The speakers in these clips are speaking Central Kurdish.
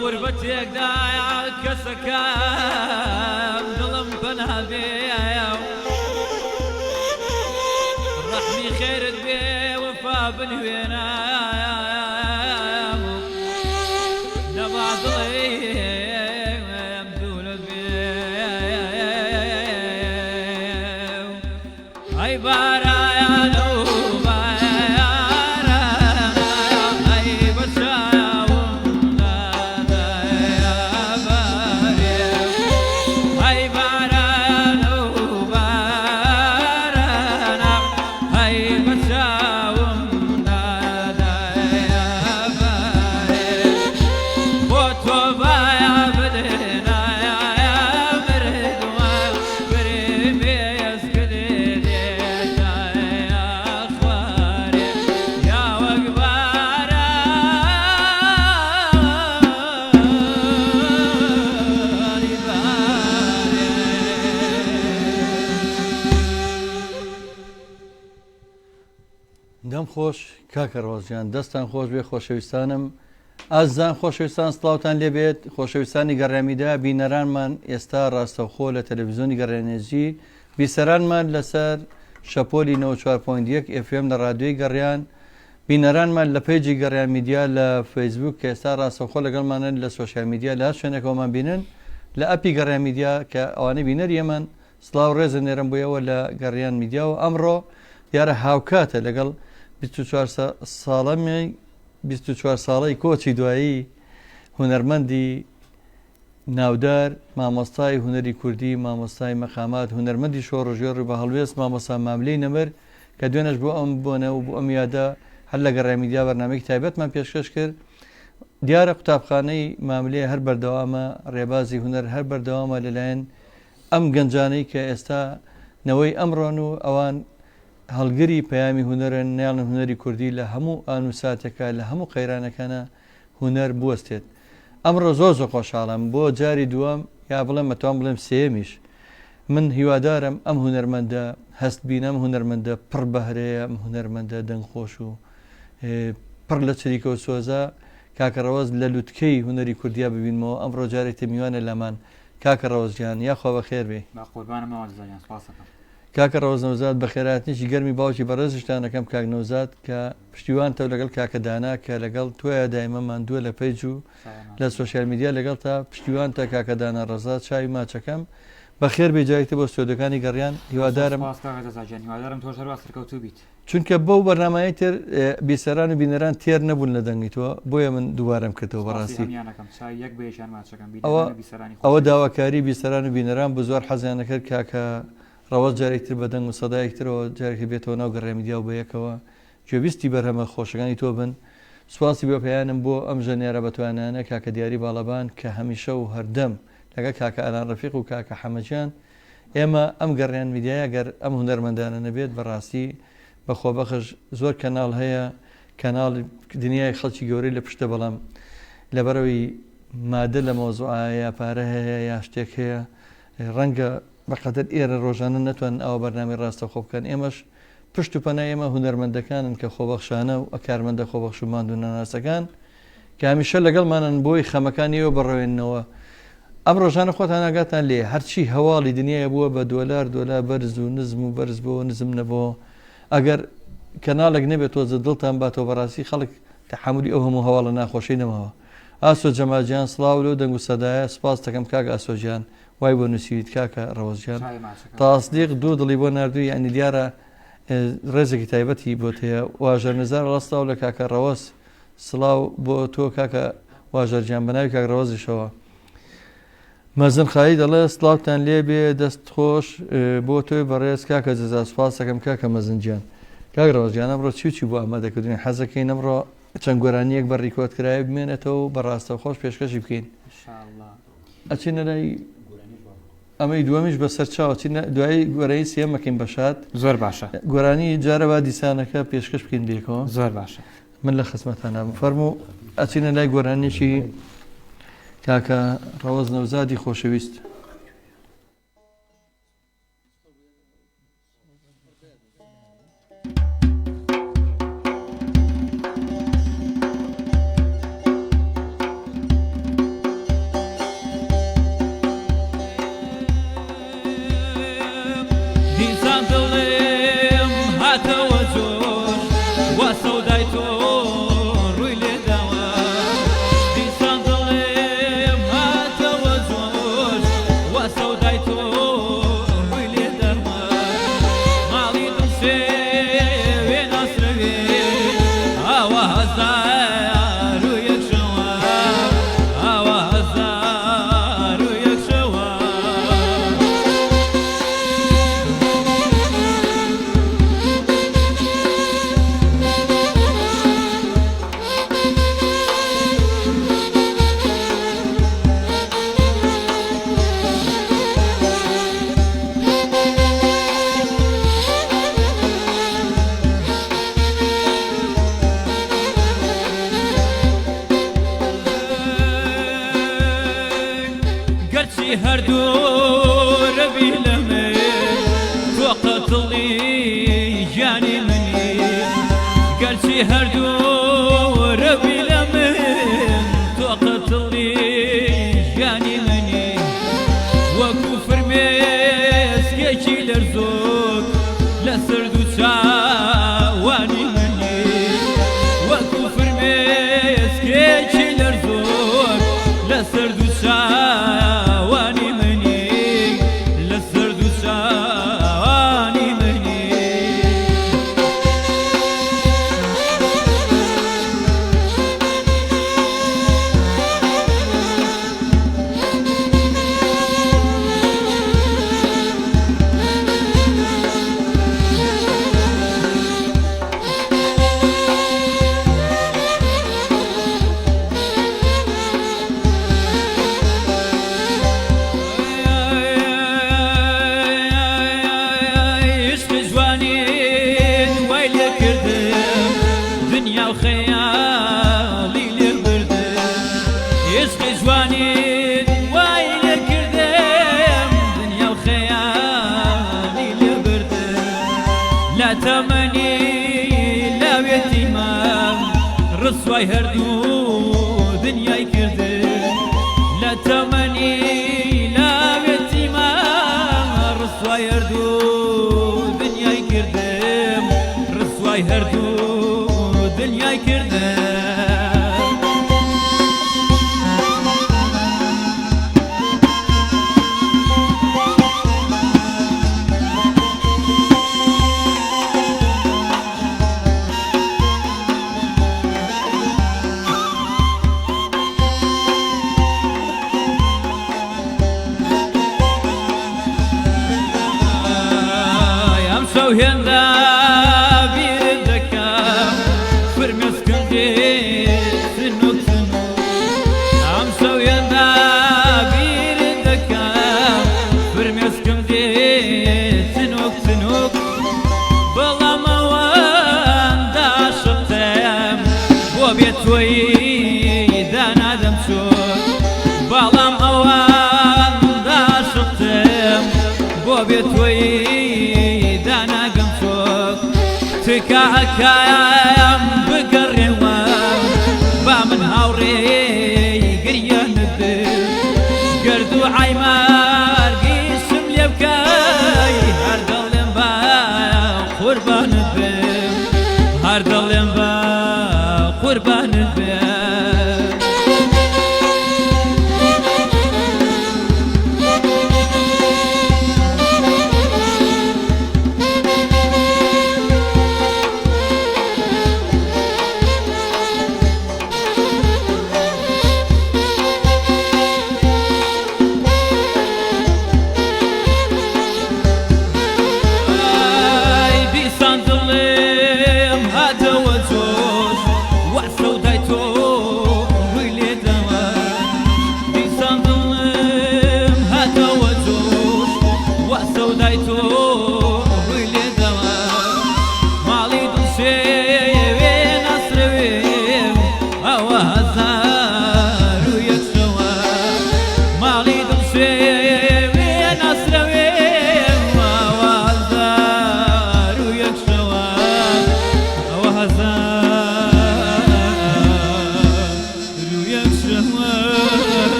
لغربتك دايع كسكام ظلم بنهبيا رحمي خير بي وفا بالوينا نبعض مدول بي عبارة يا نوبة دەم خۆش کاکەڕۆژیان دەستان خۆش بێ خۆشەویستانم ئازان خۆشەویستان سڵاوتان لێبێت خۆشەویستانی گەڕامیدا بینەرانمان ئێستا ڕاستەوخۆ لە تەلەڤیزیۆنی گەڕێنێژی بیسەرانمان لەسەر شەپۆلی 94.1 FM لە ڕادیۆی گەڕیان بینەرانمان لە پێیجی گەڕیان میدیا لە فەیسبوک کە ئێستا ڕاستەوخۆ لەگەڵمانن لە سۆشیال میدیا لە هەر شوێنێکەوەمان بینن لە ئەپی گەڕیان میدیا کە ئەوانەی بینەر ئێمەن سڵاو ڕێزە نێرم بوویەوە لە گەڕیان میدیا و ئەمڕۆ دیارە هاوکاتە لەگەڵ 24 ساڵەی کۆچی دوایی هونەرمەندی ناودار مامۆستای هونەری کوردی مامۆستای مەقامات هونەرمەندی شۆڕژێڕ بە هەڵوێست مامۆستا ماملەی نەمر کە دوێنەش بۆ ئەم بۆنە و بۆ ئەم یادە هەر لە گەڕای میدیا بەرنامەیەکی تایبەتمان پێشکەش کرد دیارە قوتابخانەی ماملەیە هەر بەردەوامە ڕێبازی هونەر هەر بەردەوامە لەلایەن ئەم گەنجانەی کە ئێستا نەوەی ئەمڕۆن و ئەوان هەڵگری پەیامی هونەرە نێڵن هونەری کوردی لە هەموو ئانوساتەکە لە هەموو قەیرانەکانە هونەر بوەستێت. ئەمڕۆ زۆر خۆشحاڵم بۆ جاری دووەم یا بڵێم مەتوان بڵێم سێمیش من هیوادارم ئەم هونەرمەندە هەست بینەم هونەرمەندە پڕ بەهرەیە ئەم هونەرمەندە دەنگخۆش و پڕ لە چریکە و سۆزە کاکە ڕەوەز لە لووتکەی هونەری کوردیا ببینمەوە ئەمڕۆ جارێکی میوانە لەمان کاکە ڕەوەزیان یاخوا بەخێر بێ کاکە ڕەوەز نەوزاد بە خێراتنیشی گەرمی باوکی بەڕێزشتانەکەم کاک نەوزاد کە پشتیوان تەو لەگەڵ کاکە دانا کە لەگەڵ تۆیە دایمە ماندووە لە پەیج و لە سوۆسیال میدیا لەگەڵ تا پشتیوان تا کاکە دانا ڕەزات چاوی ماچەکەم بەخێر بێجایتە بۆ سۆدەکانی گەڕیان هیوادارم چونکە بەو بەرنامایی تر بیسەران و بینەران تێر نەبوون لە دەنگیتەوە بۆیە من دووبارەم کردەوە بەڕاستی ئەوە داواکاری بیسەران و بینەران بە زۆر حەزیان نەکرد کاکە ڕەوەز جارێکتر بە دەنگ و سەدایەکترەوە جارێکی بێتەوە ناو گەڕێمیدیا و بەیەکەوە گوێبیستی بەرهەمە خۆشەکانی تۆ بن سواسی بۆ پێیانم بۆ ئەم ژەنێرە بەتوانانە کاکە دیاری باڵەبان کە هەمیشە و هەردەم لەگە کاکە ئەلان ڕەفیق و کاکە حەمەجیان ئێمە ئەم گەڕیان میدیایە گەر ئەم هونەرمەندانە نەبێت بەڕاستی بەخۆبەخش زۆر کەناڵ هەیە کەناڵ دنیای خەڵکی گەورەی لە پشتە بەڵام لەبەرەوەی مادە لە مۆزوعایە پارە هەیە یا شتێک هەیە ڕەنگە بەقەدر ئێرە ڕۆژانە نەتوان ئەوە بەرنامی ڕاستە خۆ بکەن ئێمەش پشت و پەنای ئێمە هونەرمەندەکانن کە خۆبەخشانە و ئەکارمەندە خۆبەخش و ماند و نەناسەکان کە هەمیشە لەگەڵمانن بۆی خەمەکانیەوە بەڕەوێنەوە ئەم ڕۆژانە خۆتان ئاگاتان لێ هەرچی هەواڵی دنیاە بووە بە دۆلار بەرز و نزم و بەرز بۆ نزم نەبەوە ئەگەر کەناڵێک نەبێت تۆزە دڵتان باتەوە بەڕاستی خەڵک تەحملی ئەو هەموو هەواڵە ناخۆشی نەماوە ئاسۆ جەماجیان سڵاو لەو دەنگ و سەدایە سپاس دەکەم کاکە ئاسۆجیان وای بۆ نووسیت کاکە ڕەوەزیان تاسدیق دوو دڵی بۆ نردووی ئەنی دیارە ڕێزێکی تایبەتی بۆ هەیە واژەر نزار ڕاستاو لە کاکە ڕەوەز سڵاو بۆ تۆ کاکە واژەرجیان بەناوی کاک ڕەوەزیشەوە مەزن خایی دەڵێ سڵاوتان لێ بێ دەست خۆش بۆ تۆی بەڕێز کاکە جەزا سوپاس دەکەم کاکە مەزنجیان کاک ڕەوەزیان ئەمڕۆ چی بۆ ئامادەکردنی حەزەکەی ئەمڕۆ چەند گۆرانیەک بە ڕیکۆتکرایە بمێنێتەوە بەڕاستە خۆش پێشکەشی بکەین ئەچینە لای ئەمەی دووەمیش بەسەر چاوە دوایی گۆرەی سێمەکەین بەشات زۆر باشە گۆرانی جارەوە دیسانەکە پێشکەش بکەین بێکەوە زۆر باشە من لە خزمەتانە فەرمو ئەچینە لای گۆرانێکی کاکە ڕەوەز نەوزادی خۆشەویست لا تمني لا يتيمام رسواي هردو دنياي كردم لا تمني لا يتيمام رسواي هردو دنياي كردم رسواي هردو دنياي كردم هندا بيردك فرمس كندي سنوك سنوك عم سوي هندا بيردك فرمس كندي سنوك سنوك بلا ما واندا شفتم وبيتوي دانا دمشوك بلا ما واندا شفتم وبيتوي تكاكايم بقريوام بامن هاوري قريان الدل قردو عيمار قيسم ليبكاي هردلن با قربان الدل هردلن با قربان الدل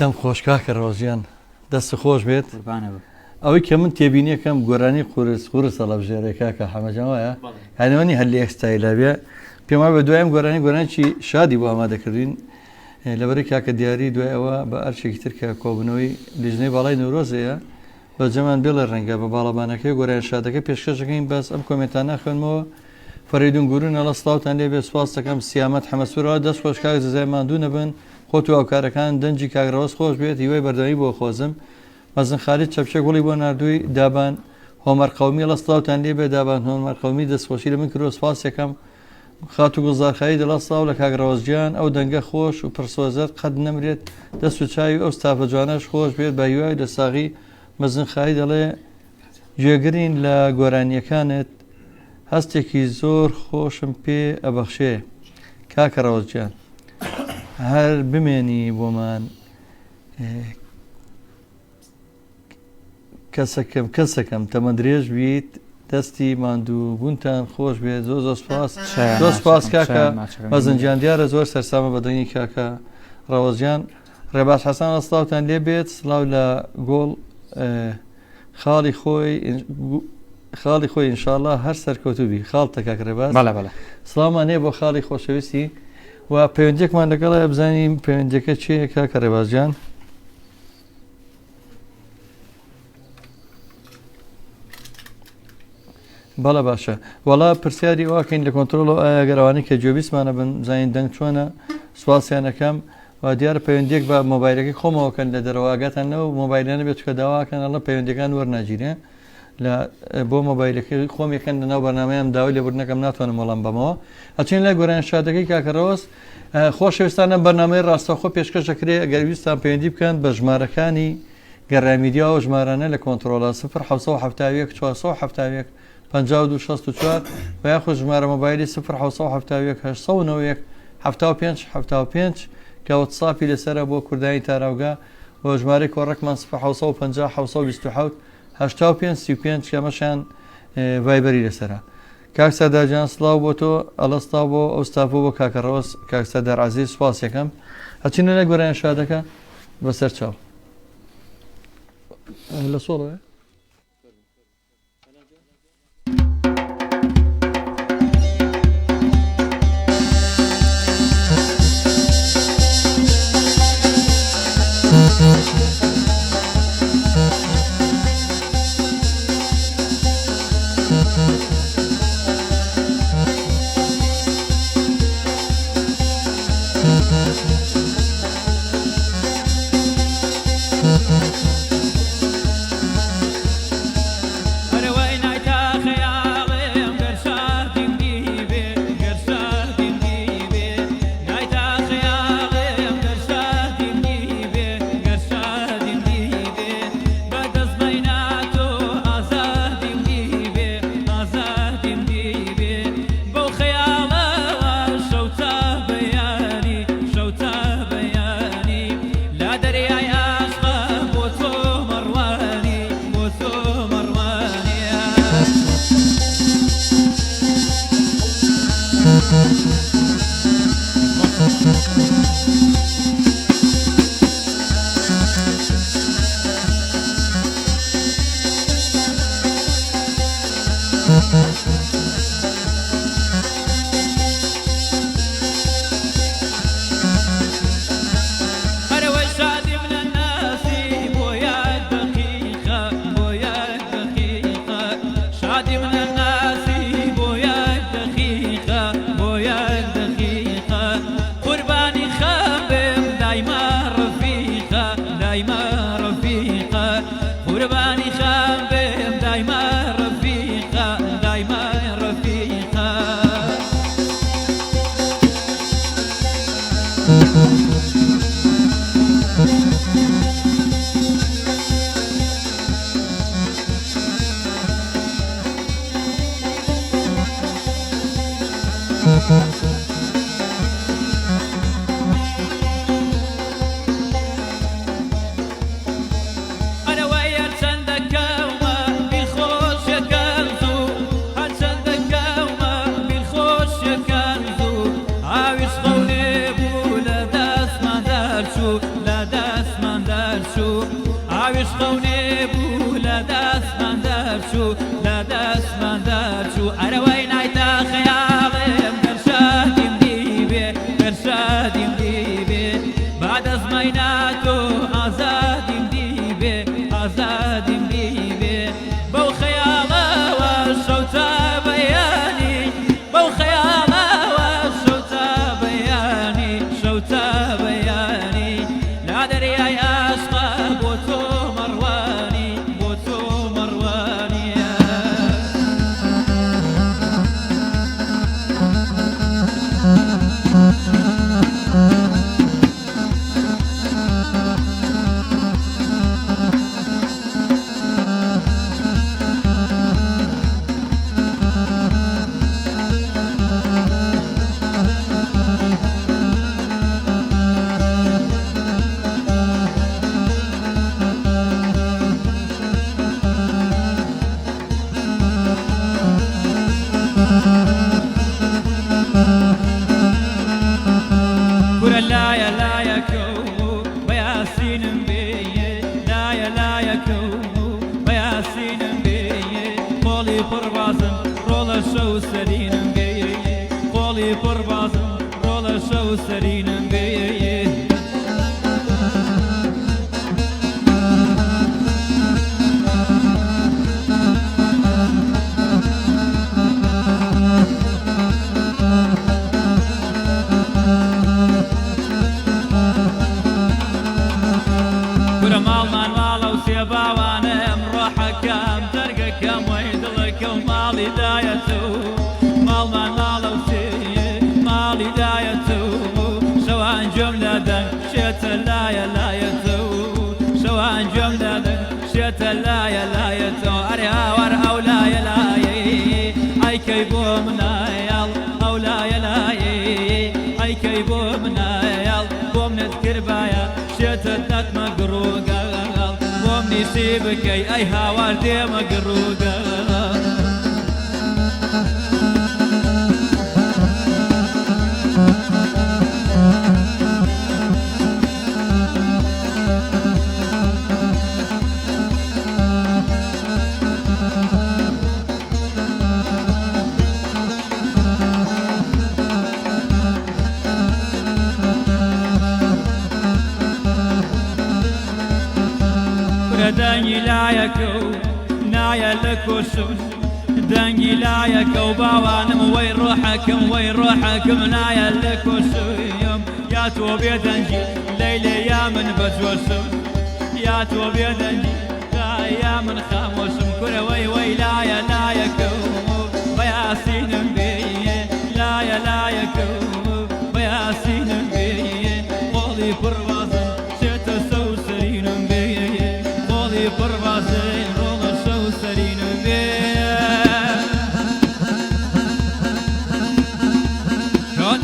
دەم خۆش کاکە ڕۆژیان دەست خۆش بێت ئەوەی کە من تێبینیەکەم گۆرانی قورس هەڵەبژێرێ کاکە حەمەجان وایە هەنێوەنی هەلی ئێکستایلە بێ پێم وایە بە دواییم گۆرانێکی شادی بۆ ئامادەکردین لەبەرەی کاکە دیاری دوای ئەوە بە ئەرچێکی تر کە کۆبنەوەی لیژنەی باڵای نەورۆزەیە بە جەمان بێ لە ڕەنگە بە باڵەبانەکەی گۆرانی شادەکە پێشکەشەکەین بەس ئەم کۆمنتانە خوێنمەوە فەریدون گورون ئەڵە سڵاوتان لێ بێ سوپاس دەکەم سیامەت حەمەسوورەوە دەست خۆش کاک جەزای ماندوو نەبن خۆت و ئەوکارەکان دەنجی کاگڕەوەز خۆش بێت هیوای بەردەمی بۆ خۆزم مەزن خالید چەپچە گوڵی بۆ نردووی دابان هۆمەر قەومی لە سڵاوتان لێ بێ دابان هۆمەر قەومی دەستخۆشی لە من کردۆ سپاس یەکەم خات و گوزارخایی دەڵا سڵاو لە کاگڕەوەزجیان ئەو دەنگە خۆش و پرسۆزەر قەت نەمرێت دەست و چاوی ئەو ستافە جوانەش خۆش بێت بە هیوای دەساغی مەزن خایی دەڵێ گوێگرین لە گۆرانیەکانت هەستێکی زۆر خۆشم پێ ئەبەخشێ کاکە ڕەوەزجیان هەر بمێنی بۆمان کەسەکەم تەمە درێژ بیت دەستی ماندوو بوونتان خۆش بێت زۆر زۆر سپاس زۆر سپاس کاکە مەزنجیان دیارە زۆر سەرسامە بەدەنگی کاکە ڕەوەزیان ڕێباز حەسان ئەسڵاوتان لێ بێت سڵاو لە گۆڵ خاڵی خۆی ئینشاءڵڵا هەر سەرکەوتوبی خاڵتە کاکە ڕێباز سڵاومان هەیە بۆ خاڵی خۆشەویستی و پەیوەندیەکمان لەگەڵە بزانیم پەیوەندیەکە چییە کاکە ڕێبازجان بەڵە باشە وەڵا پرسیاری واکەین لە کۆنتترۆڵەوە ئاگەرەوانی کە جۆبیسمانە بن زانین دەنگ چۆنە سواسیانەکەم و دیارە پەیوەندێک بە مۆبایلەکەی خۆمەوەکەن لە دەرەواگاتانەوە مۆبایلانە بێت کە داواکەن ئەڵە پەیوەندەکان وەرناگیرێ لە بۆ مۆبایلەکەی خۆم یەکەن لەناو بەرنامەیەم داوای لێبوردنەکەم ناتوانم وەڵام بەمەوە ئەچین لای گۆران شادەکەی کاکەڕەوەست خۆشەویستانە بەرنامەی ڕاستەخۆ پێشکەش دەکرێت ئەگەر ویستان پەیوەندی بکەن بە ژمارەکانی گەڕامیدیا و ژمارانە لە کۆنتترۆلە 1970 470 5264 و یاخود ژمارە مۆبایلی 1970 895 75 کە کە وەتساپی لەسرە بۆ کوردانی تاراوگا بۆ ژمارە کۆڕەکمان 1950 85 35 کەمەشان ڤایبەری لەسرە. کاک سەردارجان سڵاو بۆ تۆ ئەڵەستا بۆ ئەو ستافۆ بۆ کاکەڕەوەس کاک سەردار عەزیز سوپاس یەکەم هەچینە لە گۆرانیان شادەکە بەسەر چاو لە سۆڵەوە ئەی کەی بۆ منایڵ بۆم مقروقة ومني سيبك أي هاواردي مقروقة دنگی لایکو نایا لکوسون دنگی لایکو باوانم وی روحکم نایا لکوسون یا تو بیدنجی لیلی یا من بجوسون یا تو بیدنجی یا من خاموسم کره وی لایکو بیاسینم بیه لایکو بیاسینم بیه قولی پروازم شتا سو سرینم بیه پروازه روغ شو سرین بیا شد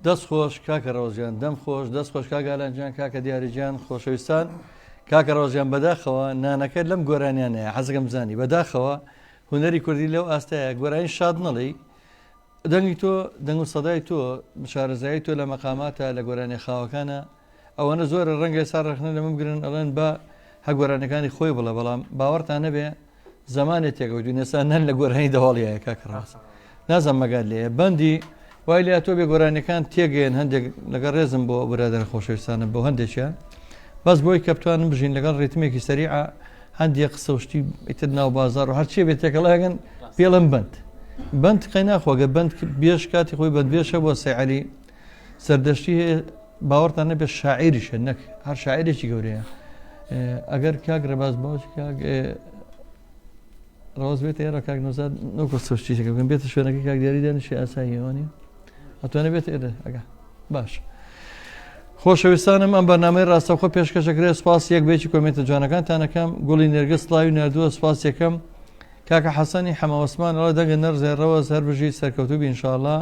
دەست خۆش کاکە ڕۆژیان دەم خۆش دەست خۆش کاگالانجیان کاکە دیاریجان خۆشەویستان کاکە ڕۆژیان بەداخەوە نانەکەت لەم گۆرانیانەیە حەزەکەم بزانی بەداخەوە هوەری کوردی لەو ئاستەیە گۆرانی شاد نەڵی دەنگی تۆ دەنگ و سەدای تۆ شارەزایی تۆ لە مەقاماتە لە گۆرانی خاوەکانە ئەوەنە زۆرە ڕەنگە سا ڕخنە لەمە بگرن ئەڵێن بە هە گۆرانەکانی خۆی بڵە بەڵام باوەڕتان نەبێ زمانێک تێکەوت نێسان نەن لە گۆرانی دەواڵیایە کاکە ڕاست نازم مەگال لێە بەندی وای لە تۆ بێ گۆرانەکان تێگەێن هەندێک لەگەڵ ڕێزم بۆ برادر خۆشەویستانە بۆ هەندێکیان بەس بۆی کە بتوانم بژین لەگەڵ ڕێتمێکی سەریع هەندێک قسە وشتی ئیتر ناو بازار و هەرچی بێت تێکەڵاگەن پێڵم بند قەی ناخواگە بند بێش کاتی خۆی بەدبێشە بۆ سەیعەلی سەردەشتی هەیە باوەڕتان نەبێت شاعیریشە نەک هەر شاعیرێکی گەورەیە ئەگەر کاک ڕێباز باوکی کاک ڕاز بێت ئێرە کاک نۆزاد نۆکۆ سەشتیەکەم بێتە شوێنەکە کاک دیاری دانیشی ئاساییەوەنی ئەتوانە بێت ئێرە ئەگە باش خۆشەویستانم ئەم بەرنامەی ڕاستەوخۆ پێشکەشەکرێ سپاس یەک بێکی کۆمێتە جوانەکانتانەکەم گوڵی نێرگە سڵاوی نردووە سپاس یەکەم کاکە حەسەنی حەمەوەسمان ئەڵە دەنگە نەرزێڕەوە سەر بژی سەرکەوتوبی ئینشاءڵڵا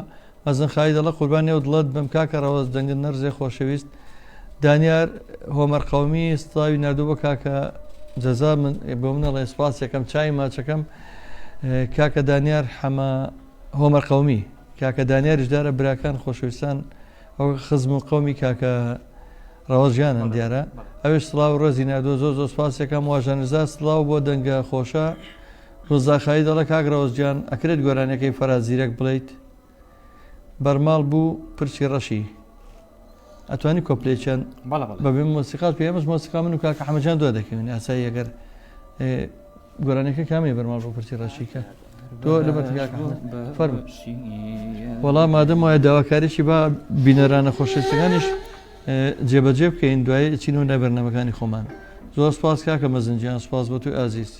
مەزن خایی دەڵە قوربانی و دڵت بم کاکە ڕەوەز دەنگە نەرزێ خۆشەویست دانیار هۆمەر قەومی سڵاوی نردوو بۆ کاکە جەزا من بۆ منەڵێ سپاس یەکەم چای ماچەکەم کاکە دانیار حەمە هۆمەر قەومی کاکە دانیاریشدارە براکان خۆشەویستان ئەو خزم و قەومی کاکە ڕەوەژیانن دیارە ئەوش سڵاو ڕۆزی نردووە زۆر زۆر سپاس یەکەم واژەنرزا سڵاو بۆ دەنگە خۆشە ڕۆزاخایی دەڵە کاک ڕەوەزجیان ئەکرێت گۆرانەکەی فەرازیرەک بڵیت بەرماڵ بوو پرچی ڕەشی ئەتوانی کۆپلێکیان بەبێ مۆسیقات پێمەش مۆسیقا من و کاکە حەمەجان دوا دەکەوێن ئاسایی ئەگەر گۆرانەکە کامی بەرماڵ بوو پرچی ڕەشیکە تۆ لەبەر فەرمو وەڵام مادەم وایە داواکاریشی با بینەرانە خۆشەویستەکانیش جێبەجێ بکەین دوای چینەوە لە بەرنامەکانی خۆمان زۆر سپاس کاکە مەزنجیان سپاس بۆ توی ئازیز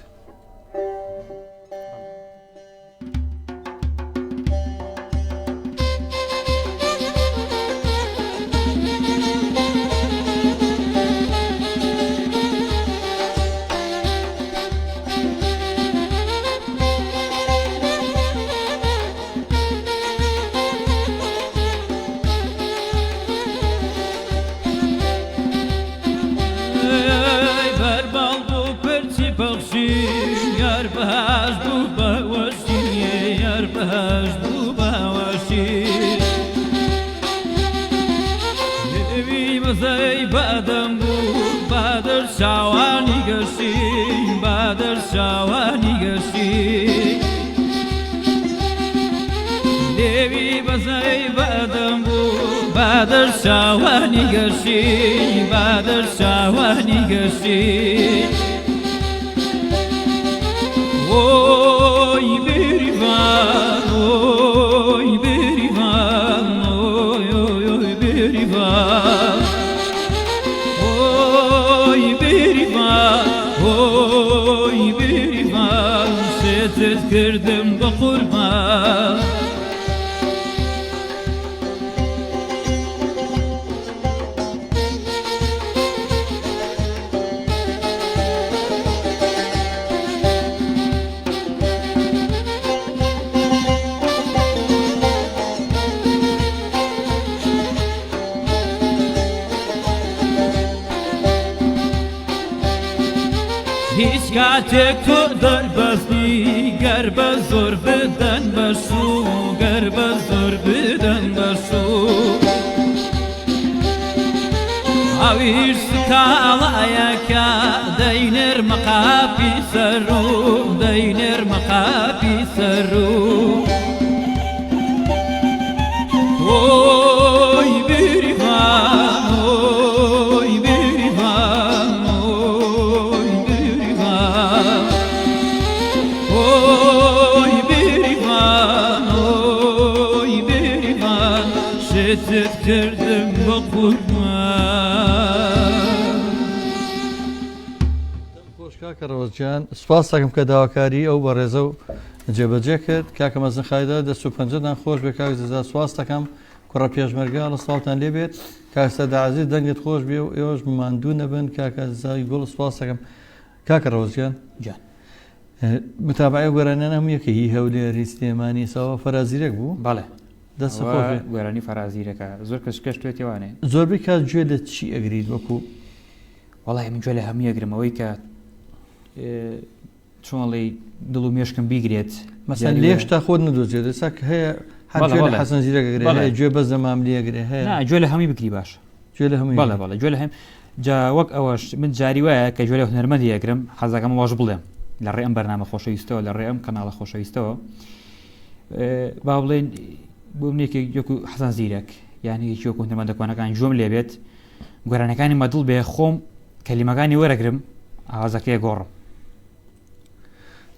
بادر شاوانی گشی بادر شاوانی گشی اوی بریوان اوی بریوان اوی اوی بریوان اوی بریوان اوی بریوان ستت کردم با قربان هیچ کاتێک تۆ دەربەستی گەر بە زۆر بدەن بەسوو گەر بە زۆر بدەن بەسوو ئەویش سکاڵایەکە دەینێر مەقاپی سەرروو دەینێر مەقاپی سەرروو ئۆی بریڤان ئۆی بریڤان ئۆی بریڤان ئۆی بریڤان ئۆی بریڤان شتت کردم بە قوربان. خۆش کاکە ڕۆژگیان سوپاس دەکەم کە داواکاری ئەو بە ڕێزە و جێبەجێ کرد کاکە مەزنخایدا دەست و پەنجەتان خۆش بێ کاک زەزا سواس دەکەم کوڕە پێشمەرگە لە ساڵتان لێ بێت کاکسە داعزیز دەنگت خۆش بێ و ئێوەش ماندوو نەبن کاکە زای گوڵ سواس دەکەم کاکە ڕۆژگیان جان متابعی گۆرانیان هەموو یەکە هی هەولێری سلێمانی ساوە فەرازیرێک بوو بەڵێ دەستە خۆش بێ گوێرانی فەرازیرەکە زۆر کەس کەشتێتیوانێ زۆربەی کات گوێ لە چی ئەگریت وەکو وەڵی من گوێ لە هەموو یەگرمەوەی کە چۆنڵی دڵ و مێشکم بیگرێت مەسەن لێشتا خۆت نەدۆزێت دەسا کە هەیە حەسەن زیرەگرێ هەیە گوێ بەس دەمام لێگرێ هەیە گوێ لە هەمووی بکری باش گوێ لە هەمووی بەڵێ بەڵێ گوێ لە هەم جا وەک ئەوەش من جاری وایە کە گوێ لە هونەرمەندی یەگرم حەزەکەم واش بڵێم لە ڕێ ئەم بەرنامە خۆشەویستەوە لە ڕێ ئەم کەناڵە خۆشەویستەوە با بڵێن بۆ منێکی یەکو حەسەن زیرەک یعنی هیچ وەکو هونەرمەندەکانەکان گوێم لێبێت گۆرانەکانی مەدڵ بێ خۆم کەلیمەکانی وەرەگرم ئاوازەکەی گۆڕم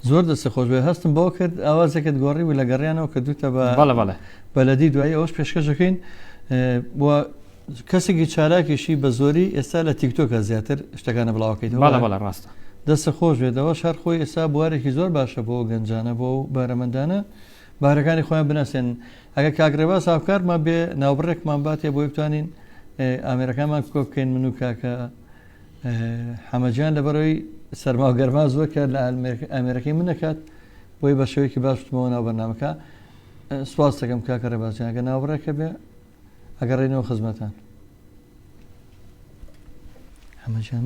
زۆر دەستە خۆش بێ هەستم بۆ کرد ئاوازێکت گۆڕی و لە گەڕیانەوە کە دوتە بەڵێ بەلەدی دوایی ئەوش پێشکەشەکەین بۆ کەسێکی چالاکیشی بە زۆری ئێستا لە تیکتۆکە زیاتر شتەکانە بڵاوکەیتەوە بەڵێ ڕاستە دەستە خۆش بێتەوە شار خۆی ئێستا بوارێکی زۆر باشە بۆ گەنجانە بۆ بارەمەندانە بارەکانی خۆیان بناسێن ئەگە کاگرێبا ساوکارمان بێ ناوبڕێکمان باتێ بۆی بتوانین ئامێرەکانمان کۆ بکەین من و کاکە حەمەجیان لەبەرەوەی سەرما و گەرما زۆرکە لە ئامێرەکەی من نەکات بۆی بە شێوەیەکی باش بتمەوە ناو بەرنامەکە سواس دەکەم کاکە ڕێبازیان ئەگە ناوبڕێکە بێ ئەگەڕێنەوە خزمەتان حەمەجیان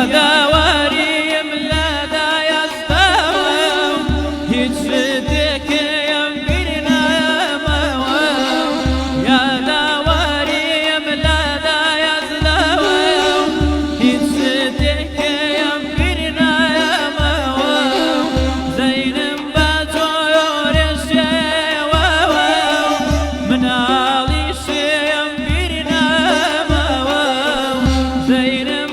یاداواریم لەدایەستەوە هیچ شتێکم بیر نایەمەوە یاداواریم لەدایەستەوە هیچ شتێکم بیر نایەمەوە زەینم بە جۆرە شێوەوە مناڵی شێم بیر نایەمەوە زەینم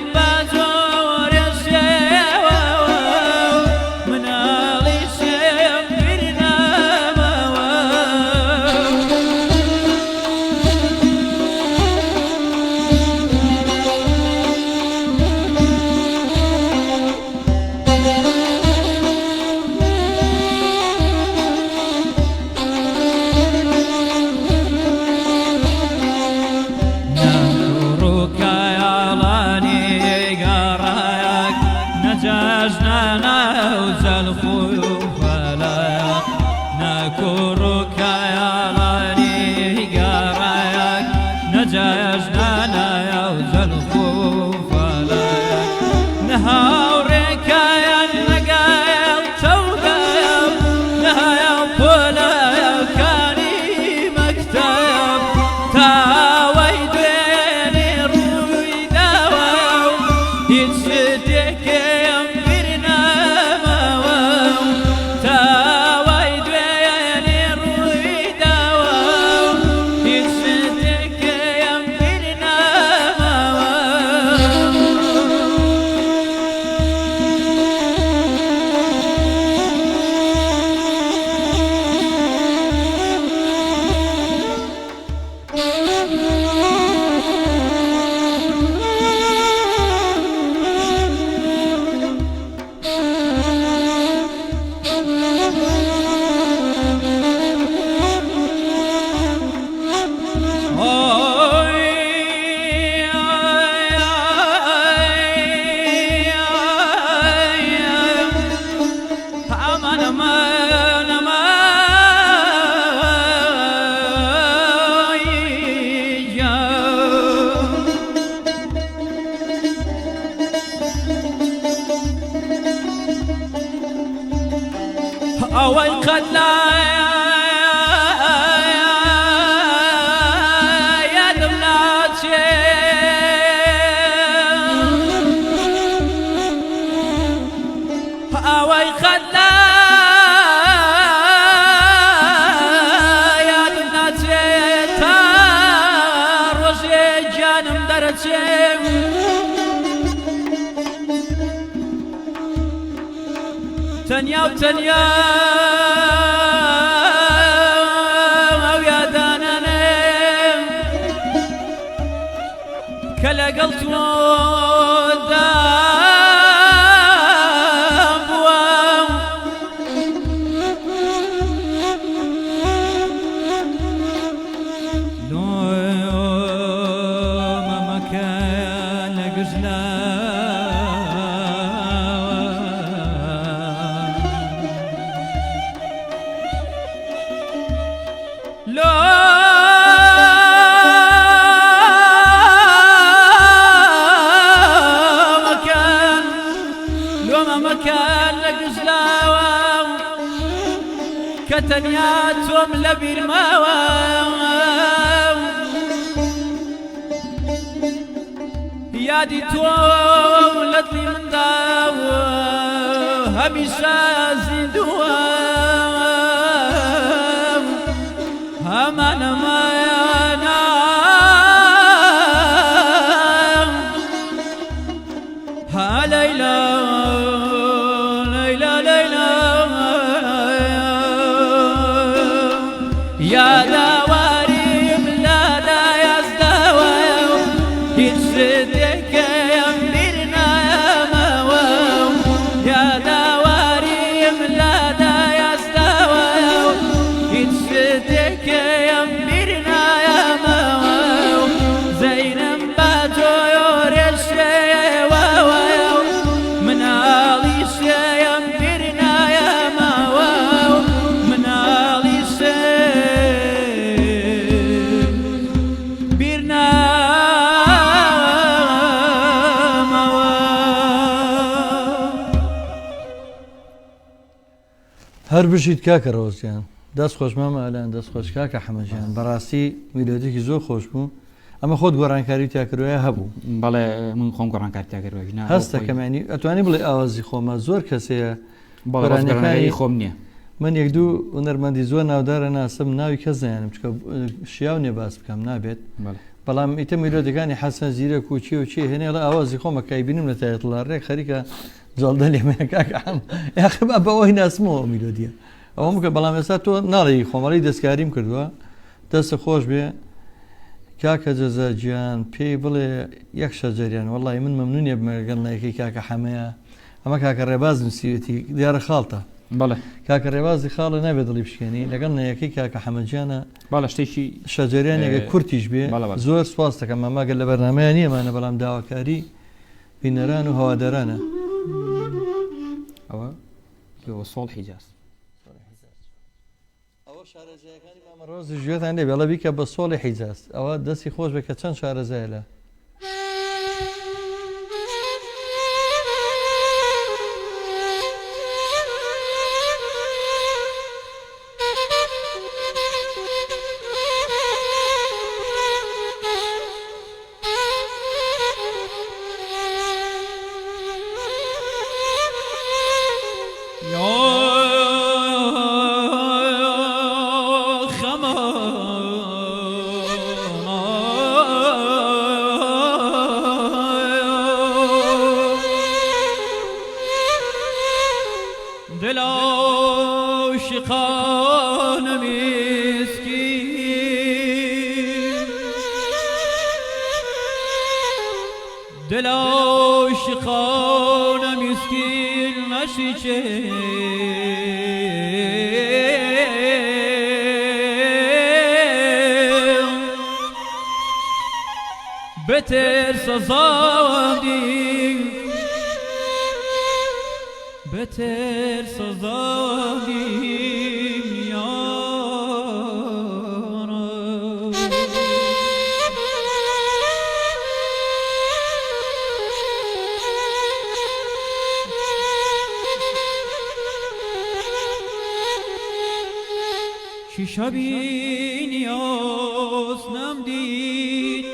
خلا یادم ناچێ ئەوەی خلا یادم ناچێ تا ڕۆژێ گیانم دەرەچێ تەنیا و تەنیا ئەو یادانانێ کە لەگەڵ تۆدام بووە مەمەکە لە مەکان لە گژلاوە کە تەنیا تۆم لە بیرماوە یادی تۆ لە دڵی منداوە هەمیشە زیندووە هەمانەمایانە ها لەیلا یاداواریم لادا یازداوە هیچ شتێکەیەم بیر نایەمەوە یاداواریم لادا یازداوە هیچ شتێکەیەم بیر نایەمەوە زەینم با تۆیۆرێ شێوەوە مناڵی شێیم بیر نایەمەوە مناڵی شێ هەر بژیت کاکە ڕۆزیان دەست خۆش مامە ئەلان دەست خۆش کاکە حەمەجیان بەڕاستی میلۆدێکی زۆر خۆش بوو ئەمە خۆت گۆڕانکاری تاکردوایە هەبوو بەڵێ من خۆم گۆڕانکاری تاکردوە هەستەکەمانی ئەتوانی بڵێ ئاوازی خۆمە زۆر کەسەیە بەڵێ خۆم نییە من یەک دوو هونەرمەندی زۆر ناودارە ناسم ناوی کەس زانم چکە شیاو نێ باس بکەم نابێت بەڵام ئیتە میلۆدەکانی حەسەن زیرەک و چی و چی هێنێ لە ئاوازی خۆمە کایبینم لە تایەتڵا ڕێک خەریکە جاڵدە لێمە کاکە یاخبا بەوەی ناسمەوە میلۆدیە ئەوە بکە بەڵام ئێستا تۆ ناڵی خۆمەڵی دەستکاریم کردووە دەستە خۆش بێ کاکە جەزاجیان پێی بڵێ یەک شەجەریان وەڵی من مەمنونیە بمەگەڵ نایەکەی کاکە حەمەیە ئەمە کاکە ڕێباز نووسیوەتی دیارە خاڵتە بەڵێ کاکە ڕێبازی خاڵە نابێت دڵی بشکێنی لەگەڵ نایەکەی کاکە حەمەجیانە باڵە شتێکی شەجەریانێکە کورتیش بێ زۆر سپاس دەکەم ماماگەل لە بەرنامەیە نیەمانە بەڵام داواکاری بینەران و هەوادەرانە ئەوە سۆڵ حیجاز ئەوە شارەزایەکانی مامەڕۆزی ژێتان لێ بێڵە بیکە بە سۆڵی حیجاز ئەوە دەستی خۆش بێ کە چەند شارەزایە لە دل عاشقان مسکین دل عاشقان مسکین نشیچه بتر سزادی بتر سزادی شبی نیاز نمدید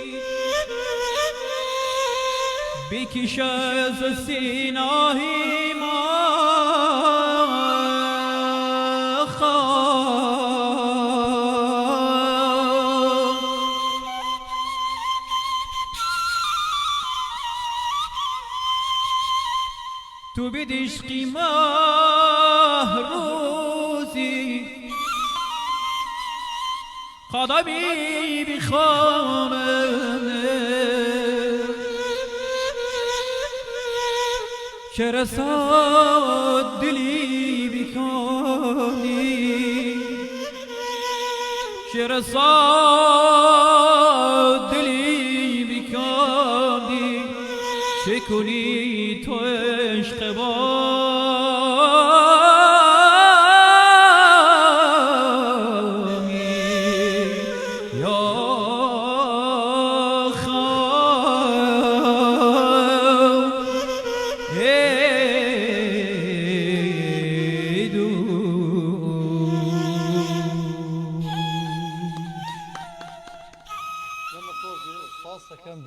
بکش از سیناهی ما تو بدشقی محروزی قدمی بخامه که رساد دلی بکنی که رساد دلی بکنی چه کنی تو عشق بامی یا خام ای دو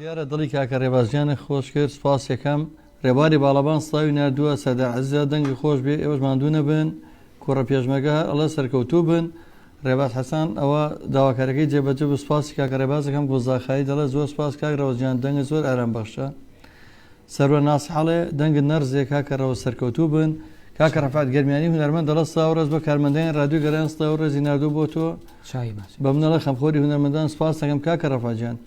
دیارە دڵی کاکە ڕێبازیانە خۆش کرد سپاس یەکەم ڕێباری باڵەبان سڵاوی نردووە سەدا عەزیزە دەنگی خۆش بێ ئێوەش ماندوو نەبن کوڕە پێشمەرگە ئەڵە سەرکەوتوو بن ڕێباز حەسان ئەوە داواکارەکەی جێبەجێ بوو سپاسی کاکە ڕێبازەکەم گۆزاخایی دەڵێ زۆر سپاس کاک ڕەوەزیان دەنگە زۆر ئارام بەخشە سەروە ناسحەڵێ دەنگت نەرزێ کاکە ڕەوە سەرکەوتوو بن کاکە ڕەفعات گەرمیانی هونەرمەند دەڵە سڵاو ڕێز بە کارمەندایان ڕادیۆ گەرایان سڵاو ڕێزی نردوو بۆ تۆ بە منەڵە خەمخۆری هونەرمەندان سپاس دەکەم کاکە ڕەفعاتجان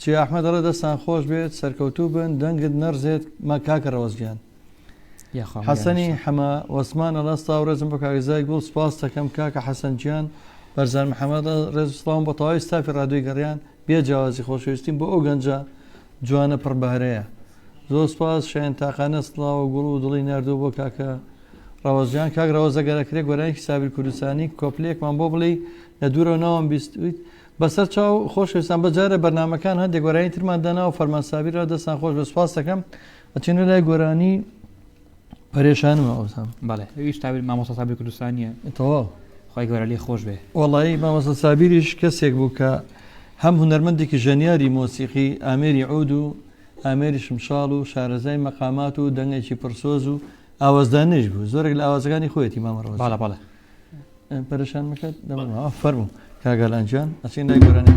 چی ئەحمەد دەڵێ دەستان خۆش بێت سەرکەوتوو بن دەنگت نەرزێت مە کاکە ڕەوەزگیان حەسەنی حەمە وەسمان ئەڵە سڵاو ڕێزم بە کاگزای گوڵ سپاس دەکەم کاکە حەسەنجیان بەرزان محەممەد ڕێز سڵاوم بە تەواوی ستافی ڕادیۆی گەڕیان بێ جیاوازی خۆشەویستیم بۆ ئەو گەنجە جوانە پڕبەهرەیە زۆر سپاس شایەن تاقانە سڵاو گوڵ و دڵی نردوو بۆ کاکە ڕەوەزیان کاک ڕەوەزەگەرەکرێک گۆرانێکی سابیر کوردستانی کۆپلێکمان بۆ بڵێ لە دوورەوە ناوم بیستویت بەسەر چاو خۆشویستان بەجارە بەرنامەکان هەندێک گۆرانی ترمان دەنا و فەرمانسابیرە دەستان خۆش بە سپاس دەکەم ئەچینە لای گۆرانی پەرێشانمە ئەوسام بەڵێ ئەویش تابیر مامۆستا سابیر کوردستانیە تەواو خی گەورە لێ خۆش بێ وەڵایی مامۆستا سابیریش کەسێک بوو کە هەم هونەرمەندێکی ژەنیاری مۆسیقی ئامێری عود و ئامێری شمشاڵ و شارەزای مەقامات و دەنگێکی پرسۆز و ئاوازدانش بوو زۆرێک لە ئاوازەکانی خۆیەتی مامەڕەوە باڵە پەرێشان مەکەت دەمەوە فەرموو کاگەلانجان ئەچین لای گۆرانی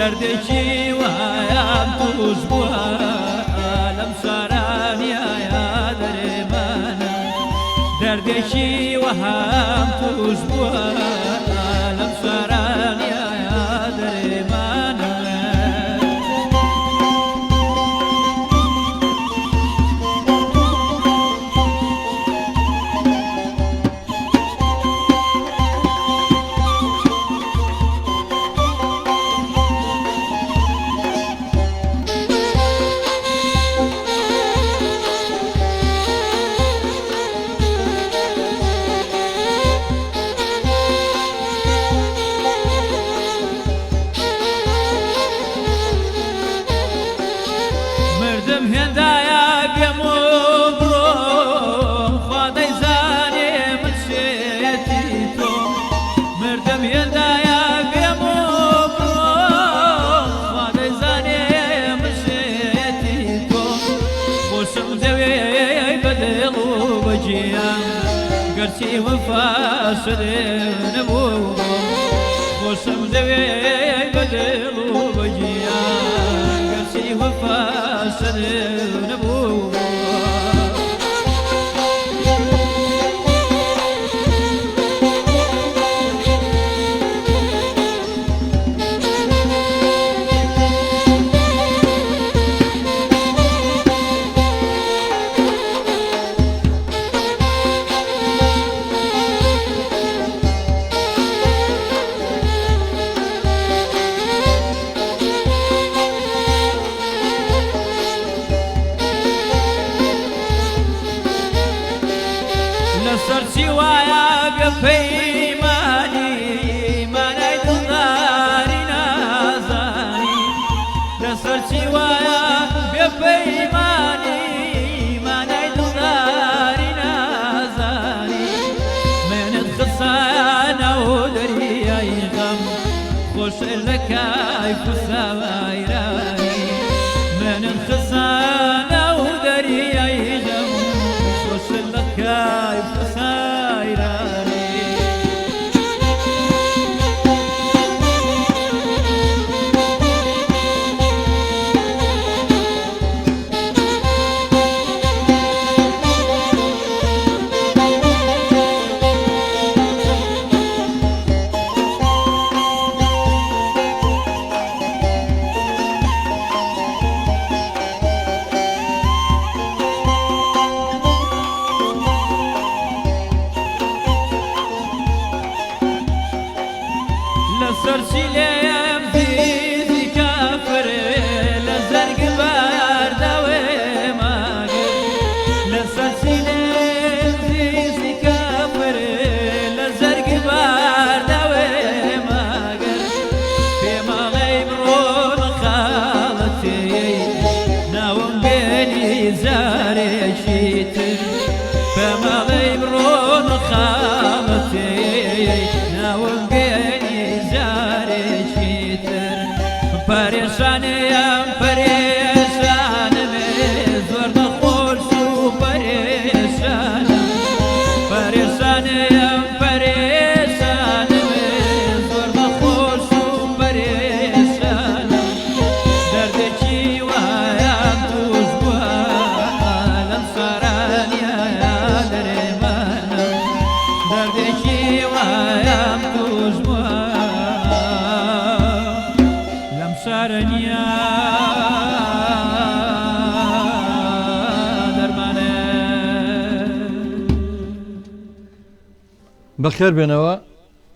دردێکی وایە توش بووە لەم سارانیایە دەرێمانە دردێکی وەهام توش بووە لەم سارانیایە دەرێمانە گەرچی وەفا شەرێ نەبوو خۆشم دەوێ بەدڵ و بەگیان گەرچی وەفا شەرێ نەبوو لەسەر چی وایە بێپەیمانی مانای دڵداری نازانی لەسەر چی وایە بێپەیمانی مانای دڵداری نازانی منت خسانە و دەریای غەم خۆش لە کایف و ساوایرانی منت خسانە و دەریای غەم خۆش لە کایف و سایرانی لەسەرچی لێم دیزی کافرێ لە زەرگ باردەوێ ماگر لەسەرچی لێم دیزی کافرێ لە زەرگ باردەوێ ماگر پێماڵەی بڕۆ خاڵەتێ ناوم بێنی زارێکی تر پێماڵەی بڕۆ خاڵەتێ ناوم پەرێشانەیەم پەرێشانەمێ زۆر نەخۆش و پەرێشانم پەرێشانەیەم پەرێشانەمێ زۆر نەخۆش و پەرێشانم دەردێکی وایەم توش بووە لەم سارانیایە دەرێمانم دەردێکی وایەم توش بووە شارنیا دەرمانێ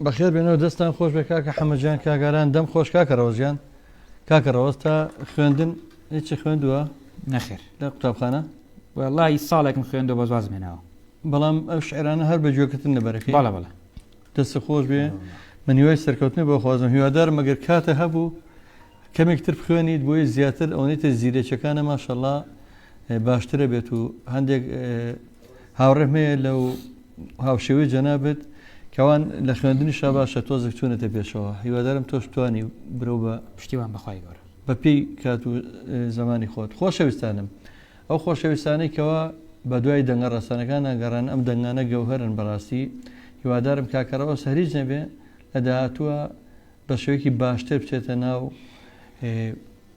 بەخێر بێنەوە دەستان خۆش بێ کاکە حەمەدجان کاگاران دەم خۆش کاکە ڕەوزیان کاکە ڕەوز تا خوێندن هیچی خوێندووە نەخێر لە قوتابخانە وەڵی ساڵێکم خوێندەوە بە زوازمێنەوە بەڵام ئەو شعرانە هەر بە گوێکردن لەبەرەکەی بەڵە دەستە خۆش بێ من هیوای سەرکەوتنی بۆ خوازم هیوادارم مەگەر کاتە هەبوو کەمێکتر بخوێنیت بۆی زیاتر ئەوەیتە زیرەکەەکانە ماشەڵڵا باشترە بێت و هەندێک هاوڕێم هەیە لەو هاوشێوەی جەنابێت کەوان لە خوێندنی شا باشە تۆزێک چوونەتە پێشەوە هیوادارم تۆش توانی برەو بە پشتیوان بەخوای گەورە بە پێی کات و زمانی خۆت خۆشەویستانم ئەو خۆشەویستانەی کەەوە بە دوای دەنگە ڕاستانەکانە گەڕان ئەم دەنگانە گەوهرن بەڕاستی هیوادارم کاکەرەوە سەریج نەبێ لە داهاتووە بە شێوەیەکی باشتر بچێتە ناو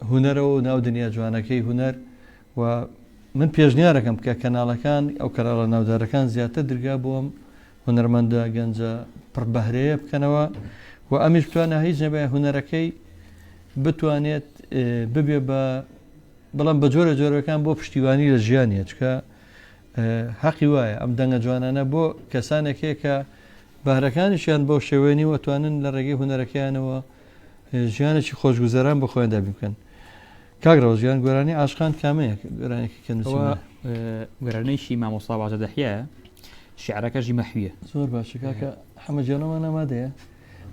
هونەرەوە و ناو دنیا جوانەکەی هونەر و من پێشنیارەکەم کە کەناڵەکان ئەو کەناڵە ناودارەکان زیاتر درگا بۆم هونەرمەندە گەنجە پڕبەهرەیە بکەنەوە و ئەمیش بتوانە هیچ نەبێ هونەرەکەی بتوانێت ببێ بە بەڵام بە جۆرە جۆرەکان بۆ پشتیوانی لە ژیانیە چکە حەقی وایە ئەم دەنگە جوانانە بۆ کەسانێکەیە کە بەهرەکانیشیان بۆ شێوێنی وەتوانن لە ڕێگەی هونەرەکەیانەوە ژیانێکی خۆشگوزەران بە خۆیان دابیکەن کاگرەوە ژیان گۆرانی عاشقان کامەیە گۆرانێکی کەنووسەوە گۆرانەیشی مامۆستا بازە دەحیە شعرەکەژی مەحویە زۆر باشە کاکە حەمەجانەوە نەمادەیە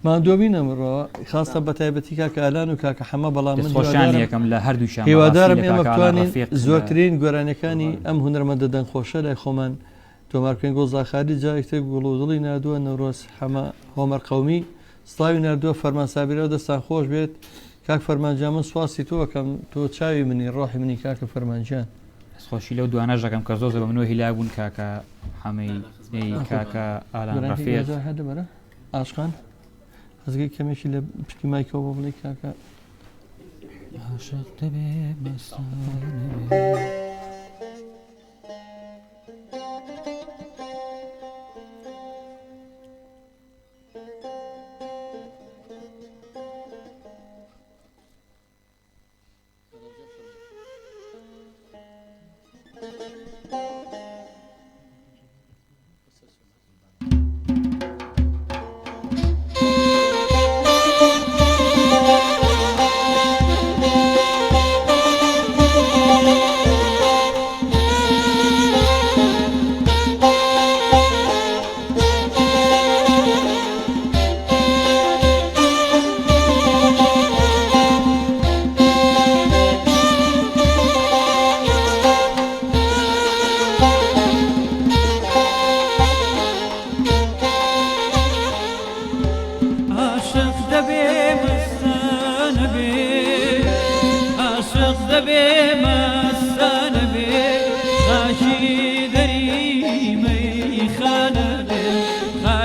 مادۆبینە ڕەوە خاستە بە تایبەتی کاکە ئالان و کاکە حەمە بەڵام من خۆشان یەکەم لە هەردووشان هیوادارم ئێمە بتوانین زۆرترین گۆرانەکانی ئەم هونەرمەندە دەنگخۆشە لای خۆمان تۆمارکردن گۆزاخاری جایکتە گوڵوزڵی نادووە نەورۆز حەمە هۆمەر قەومی سڵاوی نردووە فەرمان سابیرەوە دەستان خۆش بێت کاک فەرمانجان من سواسی تۆکەم تۆ چاوی منی ڕۆحی منی کاکە فەرمانجان خۆشی لەو دوانە ژەکەم کە زۆر بە منەوە هیلا بوون کاکە حەمەی کاکە ئالان ڕەفیق هەدەبەرە عاشقان هەزگەی کەمێکی لە پشتی مایکەوە بۆ بڵێ کاکە عاشق دەبێ مەستان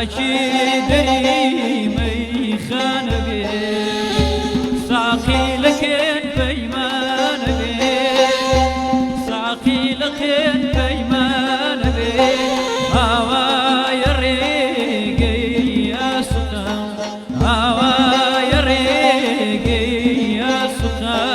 خاکی دەیمەی خانە بێ ساقی لەکێن پەیمانە بێ ساقی لەکێن پەیمانە بێ هاوایە ڕێگەی ئاسوقان هاوایە ڕێگەی ئاسوقان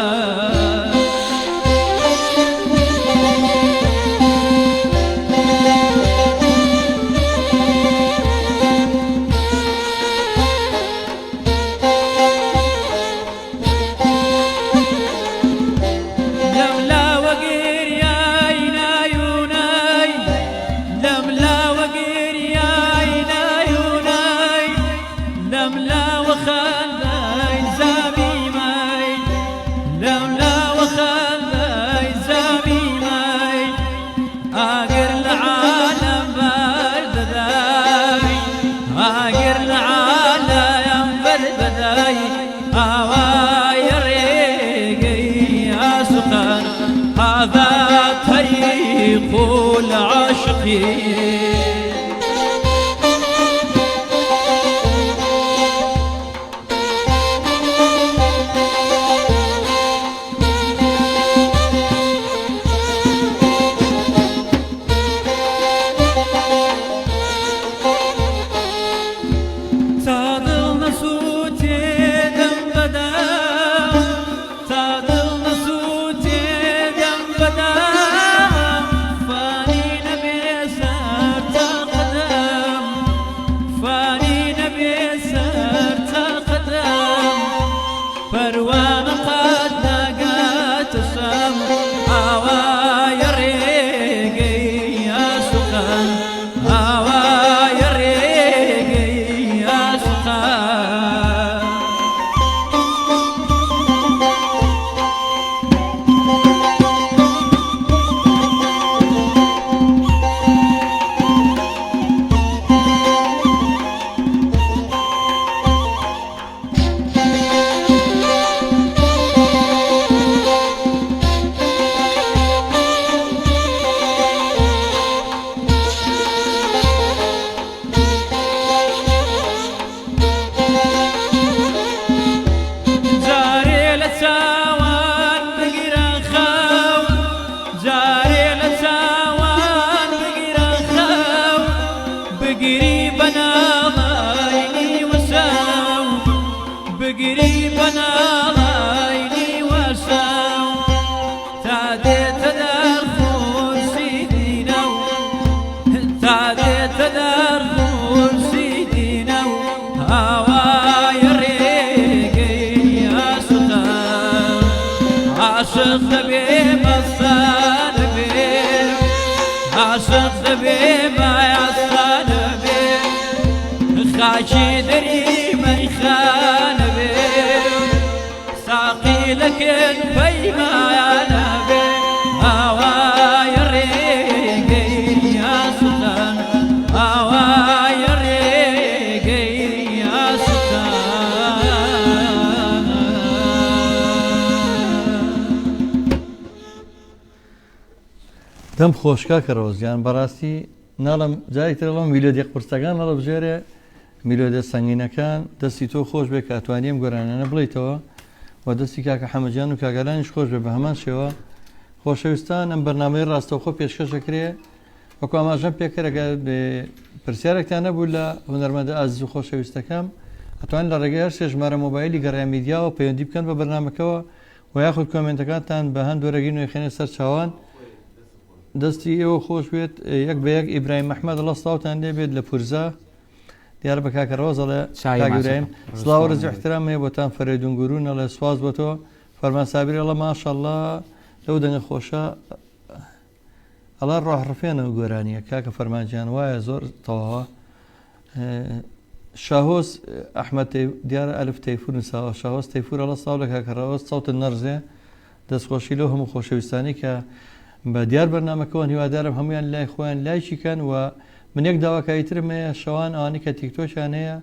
هذا طريق العاشقين عاشق دبي مصال بي عاشق دبي ما يصال بي خاكي دري ما يخان بي ساقي لك الفي ما ينبي هواي الريقي يا سلطان هواي الريقي يا سلطان دەم خۆشکا کەڕۆزیان بەڕاستی ناڵم جارێکتر لەم میلۆدیە قورسەکان نەڵە بژێرێ میلۆدە سەنگینەکان دەستی تۆ خۆش بێ کاتوانیم گۆرانانە بڵیتەوە و دەستی کاکە حەمەجیان و کاگەلانیش خۆش بێ بە هەمان شێوە خۆشەویستان ئەم بەرنامەی ڕاستەوخۆ پێشکەشەکرێ وەکو ئاماژەم پێکەرەکە پرسیارێکتان نەبوو لە هونەرمەندە ئازیز و خۆشەویستەکەم ئەتوان لە ڕێگەی هەر سێ ژمارە مۆبایلی گەڕای میدیاوە پەیوەندی بکەن بە بەرنامەکەەوە و یاخود کۆمنتەکانتان بە هەند وەرەگی نوێخێنێ سەر چاوان دەستی ئێوە خۆش بێت یەک بە یەک ئیبراهیم مححمەد لە سڵاوتان لێبێت لە پورزە دیار بە کاکەڕۆزە لە کاگەورەیم سڵاو و ڕزی و احترامێ بۆتان فەرێدون گورونە لە سواز بۆ تۆ فەرمان سابیرە لە ماشەڵڵا لەو دەنگە خۆشە ئەڵا ڕاحڕفێنەوە گۆرانیە کاکە فەرمانجیان وایە زۆر تەواوە شاهۆز ئەحمەد دیارە ئەلف تەیفور نووساوە شاهۆز تەیفورە لە ساڵ لە کاکەڕەوە سەوتە نەرزێ دەستخۆشی لەو هەموو خۆشەویستانی کە بە دیار بەرنامەکەەوە هیوادارم هەمویان لای خۆیان لایشیکەن و من یەک داواکاریترم هەیە شەوان ئەوانی کە تیکتۆکیان هەیە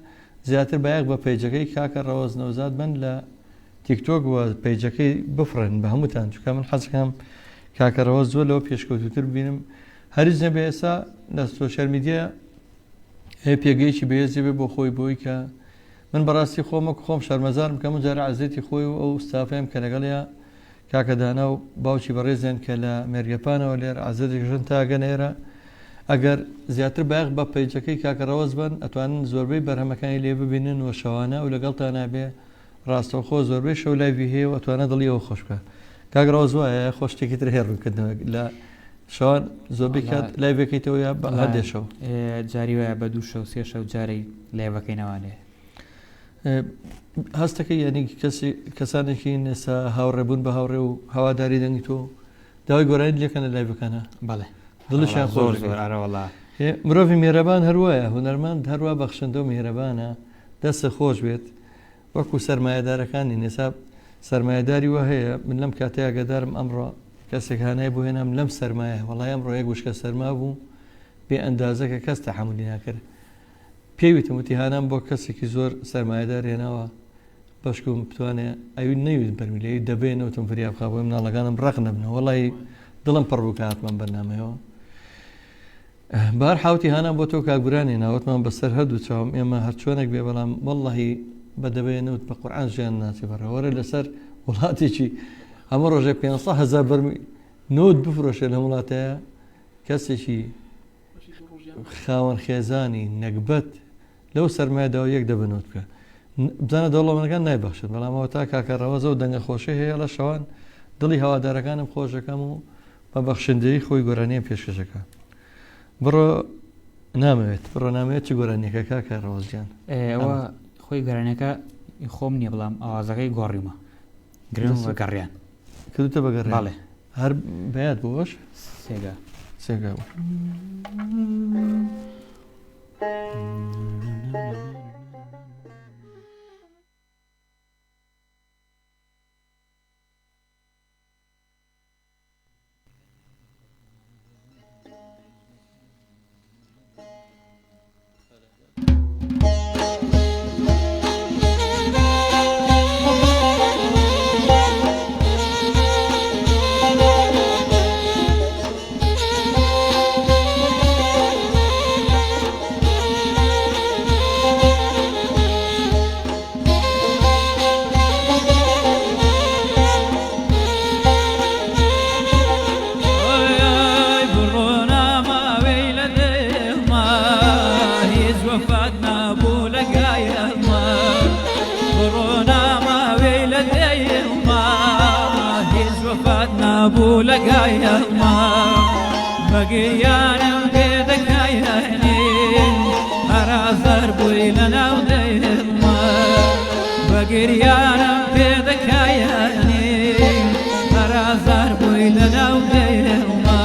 زیاتر بەیەک بە پەیجەکەی کاکە ڕەوەز نەوزاد بن لە تیکتۆک و پەیجەکەی بفرن بە هەمووتان چکە من حەزەکەم کاکە ڕەوەز زۆر لەوە پێشکەوتوتر بینم هەریز نەبێ ئێستا لە سۆشیال میدیا هەیە پێگەیکی بەهێزی بێ بۆ خۆی بۆی کە من بەڕاستی خۆم شەرمەزارم کەم جارە عزێتی خۆی و ئەو ستافەیەم کە لەگەڵەیە کاکەدانا و باوکی بەڕێزیان کە لە مێرگەپانەوە لێر عزەتێک ژن تاگەنێرە ئەگەر زیاتر باەق بە پەیجەکەی کاکەڕەوەز بن ئەتوانن زۆربەی بەرهەمەکانی لێ ببینن و شەوانە و لەگەڵ نابێ ڕاستەوخۆ زۆربەی شەو لایوی هەیە و ئەتوانە دڵیەوە خۆش بکە کاکەڕەوەز وایە خۆ شتێکی تر هێڕووکردنەوە لە شەوان زۆربەی کات لایڤەکەیتەوە یا هەردێشەوە جاری وایە بە 2 شەو 3 شەو جارەی لایڤەکەی نەوانێ هەستەکە یعنی کەسانێکی ئێستا هاوڕێبوون بە هاوڕێ و هەواداری دەنگی تۆ داوای گۆرانی لێکەن لە لایڤەکانە بەڵێ دڵشیان زۆر ئەرەوەڵا مرۆڤی میێرەبان هەروایە هونەرمەند هەروە بەخشندە و میێرەبانە دەستە خۆش بێت وەکو سەرمایهدارەکانی نێسا سەرمایهداری وە هەیە من لەم کاتەیە گەدارم ئەمڕۆ کەسێک هانای بۆ هێنام لەم سەرمایە وەڵای ئەمڕۆ یەک گوشکە سەرما بوو بێ ئەندازەکە کەس تەحمولی ناکرد پێویتم وتی هانام بۆ کەسێکی زۆر سەرمایهدار هێناوە بەشکم بتوانێت ئەوی نەویست بەرمیلەی دەبێنەوەتم فریاب خا بۆ مناڵەکانم ڕق نەبنەوە وەڵی دڵم پڕ بوو کە هاتمان بەرنامەوە بار حوتی هانام بۆ تۆ کاگورانی ناوتمان بەسەر هەردوو چاوم ئێمە هەرچۆنێک بێ بەڵام وەڵڵەهی بە دەبێنەوت بە قورئان ژیان ناچی بەڕێوەرە لەسەر وڵاتێکی ئەمە ڕۆژێ 500,000 بەرمی نوت بفرۆشێ لە وڵاتەیە کەسێکی خاوەن خێزانی نەکبەت لەو سەرمایەداوە یەک دەبنەوت بکە بزانە دەوڵەمەکان نایبەخشن بەڵامەوە تا کاکەڕەوەزە و دەنگە خۆشی هەیە لە شەوان دڵی هەوادارەکانم خۆشەکەم و بە بەخشندەی خۆی گۆرانیە پێشکەشەکە بڕۆ نامەوێت بڕۆ نامەوێت چی گۆرانیەکە کاکەڕەوەزیان ئەوە خۆی گەرانەکە خۆم نییە بەڵام ئاوازەکەی گۆڕیمە گرن بە گەڕیان کردوتە بەگەڕ باڵێ هەر بەیاد بۆش سێگا سێگا بەگریانم پێدەکایەنی هەرازەر بووی لە ناو دەیڵما بەگریانم پێدەکایەنی هەرازەر بووی لە ناو دەیڵما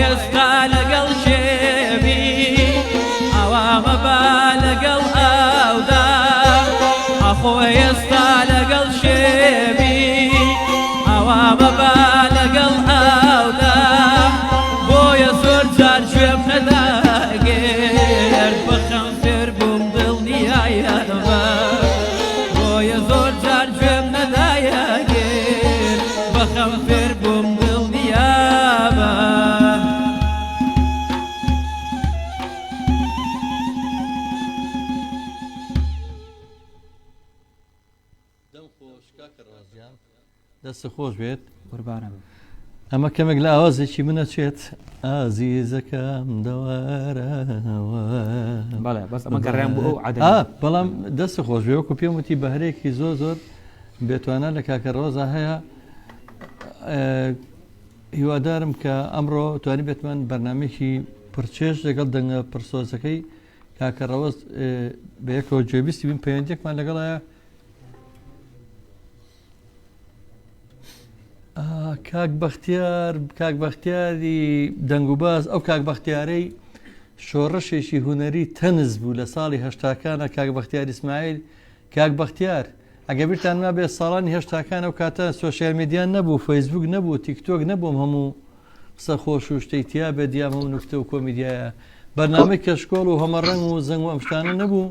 ئێستا لەگەڵ شێوی ئەوامە با لەگەڵ ئەودا ئەخۆ ئێستا لەگەڵ شێوی ئەوامە با لەگەڵ ئەودا بۆیە زۆر جار دەستە خۆش بێت قوربانە ئەمە کەمێک لە ئاوازێکی منەچێت ئازیزەکەم دەوارەوە بەڵێ بەس ئەمە گەڕیان بۆ ئەو عادە بەڵام دەستە خۆش بێ وەکو پێم وتی بەهرەیەکی زۆر زۆر بێتوانە لە کاکە ڕۆزە هەیە هیوادارم کە ئەمڕۆ توانی بێتمان بەرنمێکی پرچێش لەگەڵ دەنگە پرسۆزەکەی کاکە ڕەوەز بە یەکەوە گوێبیستی بین پەیوەندێکمان لەگەڵایە کاک بەختیاری دەنگ و باز ئەو کاک بەختیارەی شۆڕەشێکی هوەری تەنز بوو لە ساڵی هەشتاکانە کاک بەختیار ئیسماعیل کاک بەختیار ئەگە بیرتان مابێت ساڵانی هەشتاکان ئەو کاتە سۆشیال میدیان نەبوو فەیسبوک نەبوو تیکتۆک نەبووم هەموو قسە خۆش و شتەی تیا بێ دیام هەموو نوکتە و کۆمیدیایە بەرنامەی کەشکۆڵ و هەمە ڕەنگ و زەنگ و ئەم شتانە نەبوو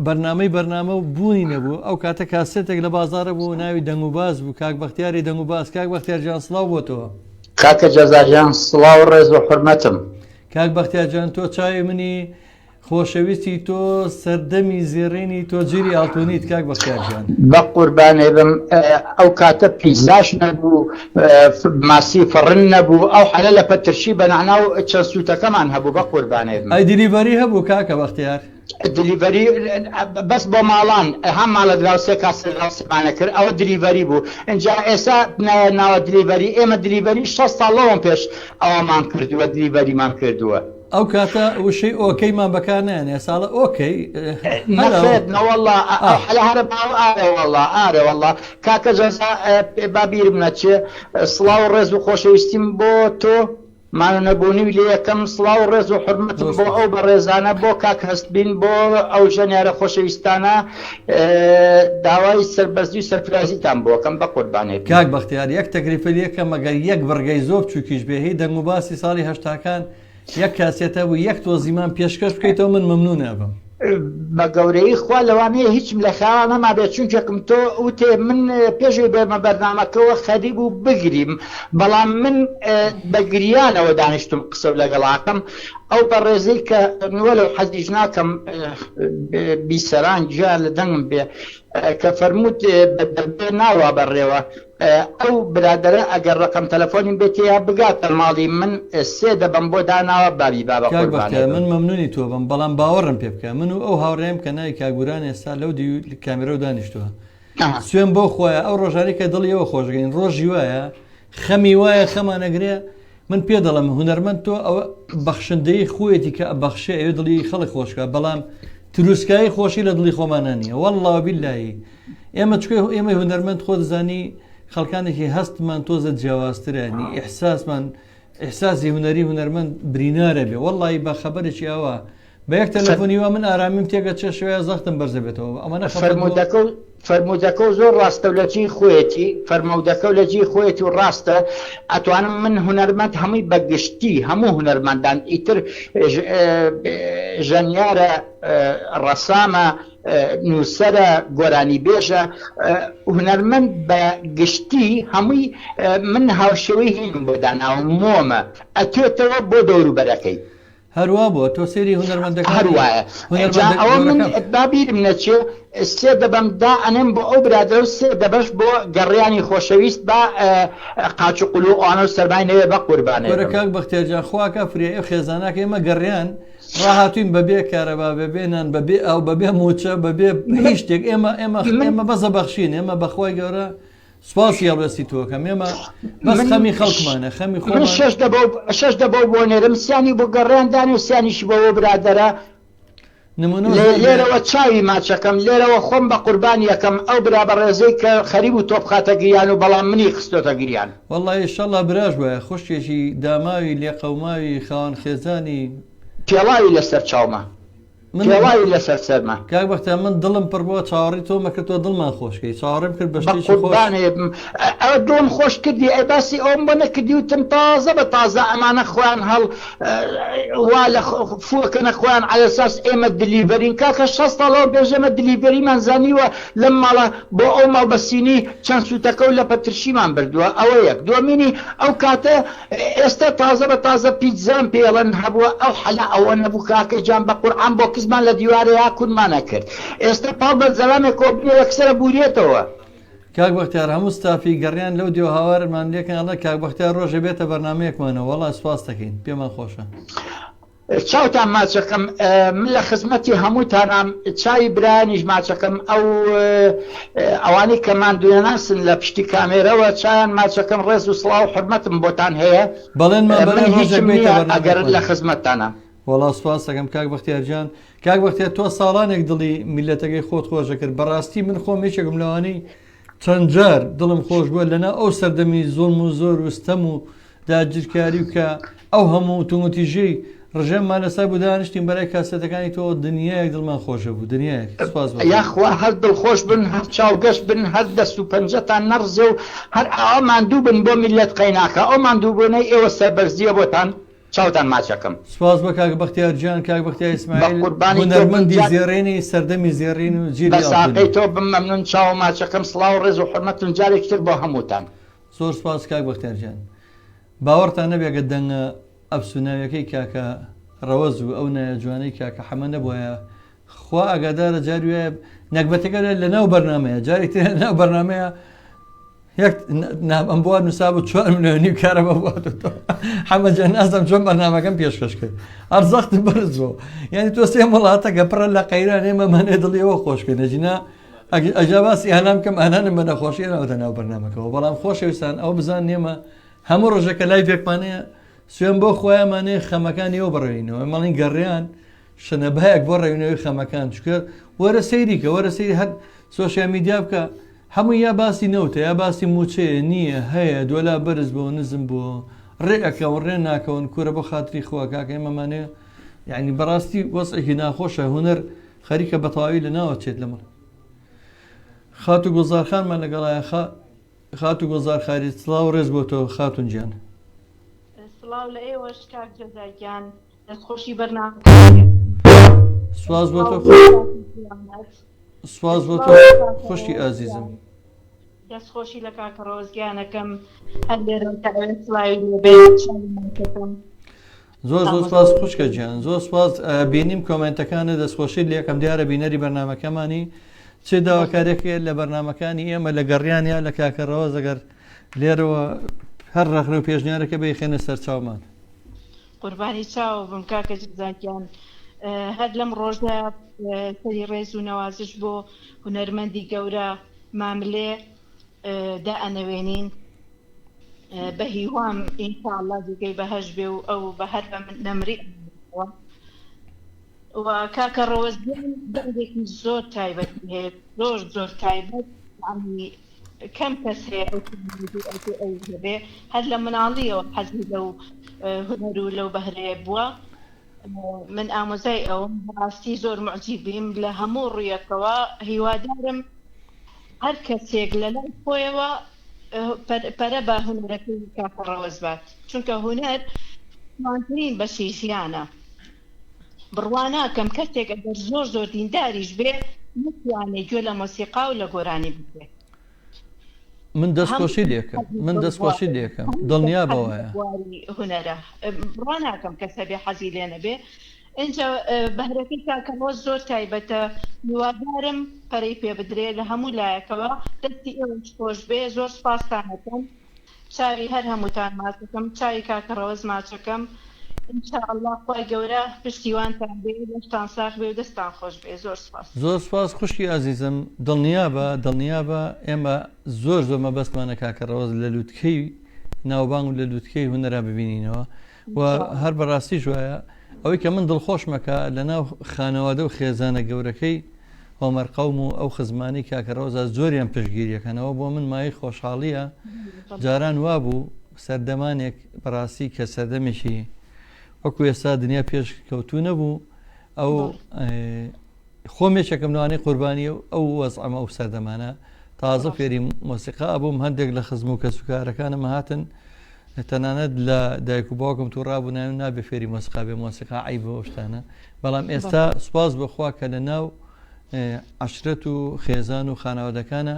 بەرنامە و بوونی نەبوو ئەو کاتە کاسێتێک لە بازارە بوو ناوی دەنگ و باز بوو کاک بەختیاری دەنگ و باز کاک بەختیار جان سڵاو بۆتەوە کاکە جەزاریان سڵاو و ڕێز و حورمەتم کاک بەختیار جان تۆ چاوی منی خۆشەویستی تۆ سەردەمی زێڕێنی تۆ جێری ئاڵتۆنیت کاک بەختیار جان بە قوربانێ بم ئەو کاتە پیزاش نەبوو ماسی فڕن نەبوو ئەو حەلە لە پەترشی بەنعناو چەند سووتەکەمان هەبوو بە قوربانێ بم ئەی دیلیڤەری هەبوو کاکە بەختیار دلیڤەری بەس بۆ ماڵان هەم ماڵە دراو سێ کاسەمانە کرد ئەوە دلیڤەری بوو اینجا ئێستا ناوە دلیڤەری ئێمە دلیڤەری 6 ساڵەوەم پێش ئەوەمان کردووە دلیڤەریمان کردووە ئەو کاتە وشەی ئۆکەیمان بەکارنیانێ ساڵە ئۆکەی نەخێت نەوەڵڵا حەلە هەرە باو ئارێوەڵڵا ئارێوەڵڵا کاکە جەزا بابیرم نەچێ سڵاو و ڕێز و خۆشەویستیم بۆ تۆ ماە نەبوونی لێ یەکەم سڵاو و ڕێز و حرمەتم بۆ ئەو بە ڕێزانە بۆ کاک هەستبین بۆ ئەو ژەنیارە خۆشەویستانە داوای سەربەرزی و سەرفرازیتان بۆکەم بە قوربانێ کاک بەختیار یەک تەکلیفەکە مەگەر یەک بەرگەی زۆر چووکیش بێ هی دەنگ و باسی ساڵی هەشتاکان یەک کاسێتە بوو یەک تۆزیمان پێشکەش بکەیتەوە من مەمنونە بم بە گەورەی خوا لەوانەیە هیچم لە خاوە نەمابێت چونکەکەم تۆ وتێ من پێشوی بێمە بەرنامەکەەوە خەریب و بگریم بەڵام من بە گریانەوە دانیشتم قسە لەگەڵاکەم ئەو بە ڕێزەی کە نوە لەو حەزیش ناکەم بیسەران گیا لە دەنگم بێ کە فەرمووت بە ناوە بەڕێوە ئەو برادرە ئەگەر ڕقم تەلەفۆنیم بێت یا بگاتە ماڵی من سێ دەبم بۆ داناوە بابی بابە قوربانێ من مەمنونی تۆ بم بەڵام باوەڕم پێ بکە من و ئەو هاوڕێم کە ناوی کاگوران ئێستا لەو کامێرە و دانیشتووە سوێن بۆ خۆیە ئەو ڕۆژانی کە دڵیەوە خۆشگەین ڕۆژی وایە خەمی وایە خەمانەگرێ من پێ دەڵم هونەرمەند تۆ ئەوە بەخشندەی خۆیەتی کە بەخشێ ئەوێ دڵی خەڵک خۆشکە بەڵام تروسکایی خۆشی لە دڵی خۆمانە نیە وەڵڵا بیلایی ئێمە چکێ ئێمە هونەرمەند خۆ دەزانی خەڵکانێکی هەستمان تۆزە جیاوازترانی ئیحساسمان ئیحساسی هوەری هونەرمەند برینارە بێ وەڵڵی بە خەبەرێکی ئەوە بە یەک تەلەفۆنی وا من ئارامیم تێگە چێ شوەیە زەختم بەرزە بێتەوە ئەمانە فەرمودەکە و زۆر ڕاستە و لەجی خۆیەتی فەرمودەکە و لەجی خۆیەتی و ڕاستە ئەتوانم من هونەرمەند هەمووی بەگشتی هەموو هونەرمەندان ئیتر ژەنیارە ڕەسامە نووسەرە گۆرانی بێژە هونەرمەند بە گشتی هەمووی من هاوشێوەی هین بۆ داناوە مۆمە ئەتوێتەوە بۆ دەوروبەرەکەی هەروە بۆ تۆ سێری هونەرمەندەکە هەروایە ئەوە من بابیرم نەچێ سێ دەبەم دا ئەنێم بۆ ئەو برادرە و سێ دەبەش بۆ گەڕیانی خۆشەویست بە قاچ و قولو ئەوانە و سەرمای نەوێ بە قوربانێ کاک بەختیارجان خواکە فرێ ئەو خێزاناکە ئێمە گەڕیان ڕاهاتوین بەبێ کارەبا ببێنان بەبێ ئەو بەبێ موچە بەبێ هیچ شتێک ئێمە بەزە بەخشین ئێمە بەخوای گەورە سپاسی هەڵوێستی تۆکەم ئێمە بەس خەمی خەڵکمانە خەمی خۆمان شەش دەبەو بۆ نێرم سیانی بۆ گەڕیاندانی و سیانیشی بەوە برادەرە لێرەوە چاوی ماچەکەم لێرەوە خۆم بە قوربانی یەکەم ئەو برا بە ڕێزەی کە خەریب و تۆپ خاتە گریان و بەڵام منی خستۆتە گریان وەڵڵی ئینشەڵڵا براش بە خوشکێکی داماوی لێقەوماوی خاوەن خێزانی پێڵاوی لەسەر چاومە پێڵاوی لەسەر سەرمە کاک بەختیار من دڵم پڕ بۆ چاوەڕی تۆ مەکرد تۆ دڵمان خۆشکەی چاوەڕێم کرد بە شتێکی خۆش ئەوە دڵم خۆش کردی ئەی باسی ئەوم بۆ نەکردی وتم تازە بە تازە ئەمانە خۆیان هەڵ وا لە فوەکەنە خۆیان عەلە ئەساس ئێمە دلیڤەرین کاکە 6 ساڵەوە بێژەمە دلیڤەریمان زانیوە لەم ماڵە بۆ ئەو ماڵ بەسینی چەند سووتەکە و لە پەترشیمان بردووە ئەوە یەک دووەمینی ئەو کاتە ئێستا تازە بە تازە پیتزان پێڵەن هەبووە ئەو حەلا ئەوە نەبوو کاکە جان بە قورعان بۆ کزمان لە دیوارەیە کونمانە کرد ئێستا پاڵ بە زەلامێک کۆبنێ یەکسەرە بورێتەوە کاک بەختیار هەموو ستافی گەڕیان لەو دیۆ هاوارمان لێکەڵە کاک بەختیار ڕۆژێ بێتە بەرنامەیەکمانەوە وەڵا سوپاس دەکەین پێمان خۆشە. چاوتان ماچەکەم من لە خزمەتی هەمووتانام چای برایانیش ماچەکەم ئەوانەی کە ماندوێناسن لە پشتی کامێرەوە چیان ماچەکەم ڕێز و سڵاو حرمەتم بۆتان هەیە من هیچم نییە ئەگەر لە خزمەتتانە. وەڵا سوپاس دەکەم کاک بەختیارجان. کاک بەختیار تۆ ساڵانێک دڵی میلەتەکەی خۆت خۆشە کرد بەڕاستی من خۆم هیچێکم لەوانەی چەند جار دڵم خۆش بووە لەنا ئەو سەردەمی زۆڵم و زۆر وستەم و داگیرکاری و کە ئەو هەموو تونگوتیژەی ڕژێممان لەسای بوو دانیشتین بەلای کاسێتەکانی تۆ دنیایەک دڵمان خۆشە بوو دنیایەک یاخوا هەر دڵخۆش بن هەر چاوگەشت بن هەر دەست و پەنجەتان نەڕزێ و هەر ئەوە ماندوو بن بۆ میلەت قەیناکە ئەو ماندووبوونەی ئێوە سەربەرزیە بۆتان چاوتان ماچەکەم. سپاس بە کاک بەختیارجان کاک بەختیار ئیسماعیل هونەرمەندی زێڕێنی سەردەمی زێڕین و جیری بەساقەی تۆ بمەمنون چاو ماچەکەم سڵاو ڕێز و حرمەتم جارێکتر بۆ هەمووتان. زۆر سپاس کاک بەختیارجان. باوەڕتان نەبێگە دەنگە ئەفسوناویەکەی کاکە ڕەوەز و ئەو جوانەی کاکە حەمە نەبووە خوا ئاگادارە جاری وایە نەکبەتەکە لە ناو بەرنامەیە جاری تر لە ناو بەرنامەیە ئەم بووە نووسا بوو 4 ملیۆنی کارە بەبوواتەوە حەمەجان نازدەم چۆن بەرنامەکەم پێشکەش کرد ئەرزەخت بەرز بۆ یعنی تۆ سێ وڵاتە گەپڕە لە قەیران ئێمەمانێ دڵیەوە خۆشکە نەجینا ئەجا باسی ئەنام کەم ئەنانم بە نەخۆشیە ناوەتە ناو بەرنامەکەەوە بەڵام خۆشەویستان ئەو بزان نێمە هەموو ڕۆژەکە لای پێکمانەیە سوێن بۆ خۆیانمانێ خەمەکانی ئەو بڕێنەوە مەڵین گەڕیان شنەبایەک بۆ ڕێونەوەی خەمەکان چکە وەرە سەیریکە وەرە سەیری هەر سۆشیال میدیا بکە هەموو یا باسی نەوتە یا باسی موچەیە نییە هەیە دۆلا بەرز بۆ نزم بۆ ڕێەکەون ڕێ ناکەون کورە بۆ خاتری خۆ کاکە ئێمەمانێ یعنی بەڕاستی وەسعێکی ناخۆشە هونەر خەریکە بەتەواوی لە ناوە چێت لەمە خات و گوزارخانمان لەگەڵایە خات و گۆزار خارێت سڵاو ڕێز بۆ تۆ خاتون گیان. سڵاو لە ئێوەش کاک جەزاگیان دەستخۆشی بەرنامە سواز بۆ تۆ سواز بۆ تۆ خۆشی ئازیزم دەستخۆشی لە کاکە ڕۆزگیانەکەم هەر لێرە سڵاوی لێبێتەکەم زۆر زۆر سواز خوشکە گیان زۆر سواز بینیم کۆمنتەکانە دەستخۆشی لە یەکەم دیارە بینەری بەرنامەکەمانی چێ داواکارێکێ لە بەرنامەکانی ئێمە لە گەڕیانیا لە کاکەڕەوە زەگەر لێرەوە هەر ڕەخنە و پێشنیارەکە بەیخێنە سەر چاومان قوربانی چاو بم کاکە جەزاگیان هەر لەم ڕۆژدا سەری ڕێز و نەوازش بۆ هونەرمەندی گەورە ماملێ دا ئەنەوێنین بە هیوام ئینشاءالله دیگەی بەهەش بێ و ئەو بە هەر بە نەمری و کاکە ڕۆزگیان بەندێکی زۆر تایبەت هەیە زۆر زۆر تایبەت کەم کەس هەیە ئەو بێ هەر لە مناڵیەوە حەزی لەو هونەر و لەو بەهرەیە بووە من ئامۆزای ئەوم بەڕاستی زۆر معجیبیم لە هەموو ڕوویەکەوە هیوادارم هەر کەسێک لە لای خۆیەوە پەرە بە هونەرەکەی کاکە ڕەوەز بات چونکە هونەر جوانترین بەشی ژیانە بڕواناکەم کەسێک ئەگەر زۆر زۆر دینداریش بێ نتوانێت گوێ لە مۆسیقا و لە گۆرانی بکرێت من دەستخۆشی لێکم من دەستخۆشی لێکم دڵنیا بەوەیە هونەرە بڕواناکەم کەسە بێ حەزی لێ نەبێ اینجا بەهرەکەی کاکەەوە زۆر تایبەتە میوادارم پەرەی پێ بدرێ لە هەموو لایەکەوە دەستی ئێوەش خۆش بێ زۆر سپاستانەکەم چاوی هەر هەمووتان ماچەکەم چاوی کاکە ڕەوەز ماچەکەم ئینشاءالله خۆی گەورە پشتیوانتان بێ دەستان ساغ بێ و دەستان خۆش بێ زۆر سپاس زۆر سپاس خوشکی ئازیزم دڵنیا بە ئێمە زۆر زۆر مەبەستمانە کاکە ڕەوەز لە لووتکەی ناوبانگ و لە لووتکەی هونەرا ببینینەوە و هەر بەڕاستی وایە ئەوەی کە من دڵخۆش مەکە لە ناو خانەوادە و خێزانە گەورەکەی هۆمەر قەوم و ئەو خزمانی کاکە ڕەوەزە زۆریان پشتگیریەکەنەوە بۆ من مای خۆشحاڵیە جاران وابوو سەردەمانێک بەڕاستی کە سەردەمێکی وەکو ئێستا دنیا پێش کەوتو نەبوو ئەو خۆمێکێکم لەوانەی قوربانی ئەو وەزعەمە ئەو سەردەمانە تازە فێری مۆسیقا بووم هەندێک لە خزم و کەسوکارەکانم هاتن تەنانەت لە دایک و باوکم تو ڕابووناوی نابێ فێری مۆسیقا بێ مۆسیقا عیبە ئەو شتانە بەڵام ئێستا سوپاس بەخوا کە لە ناو عەشرەت و خێزان و خانەوادەکانە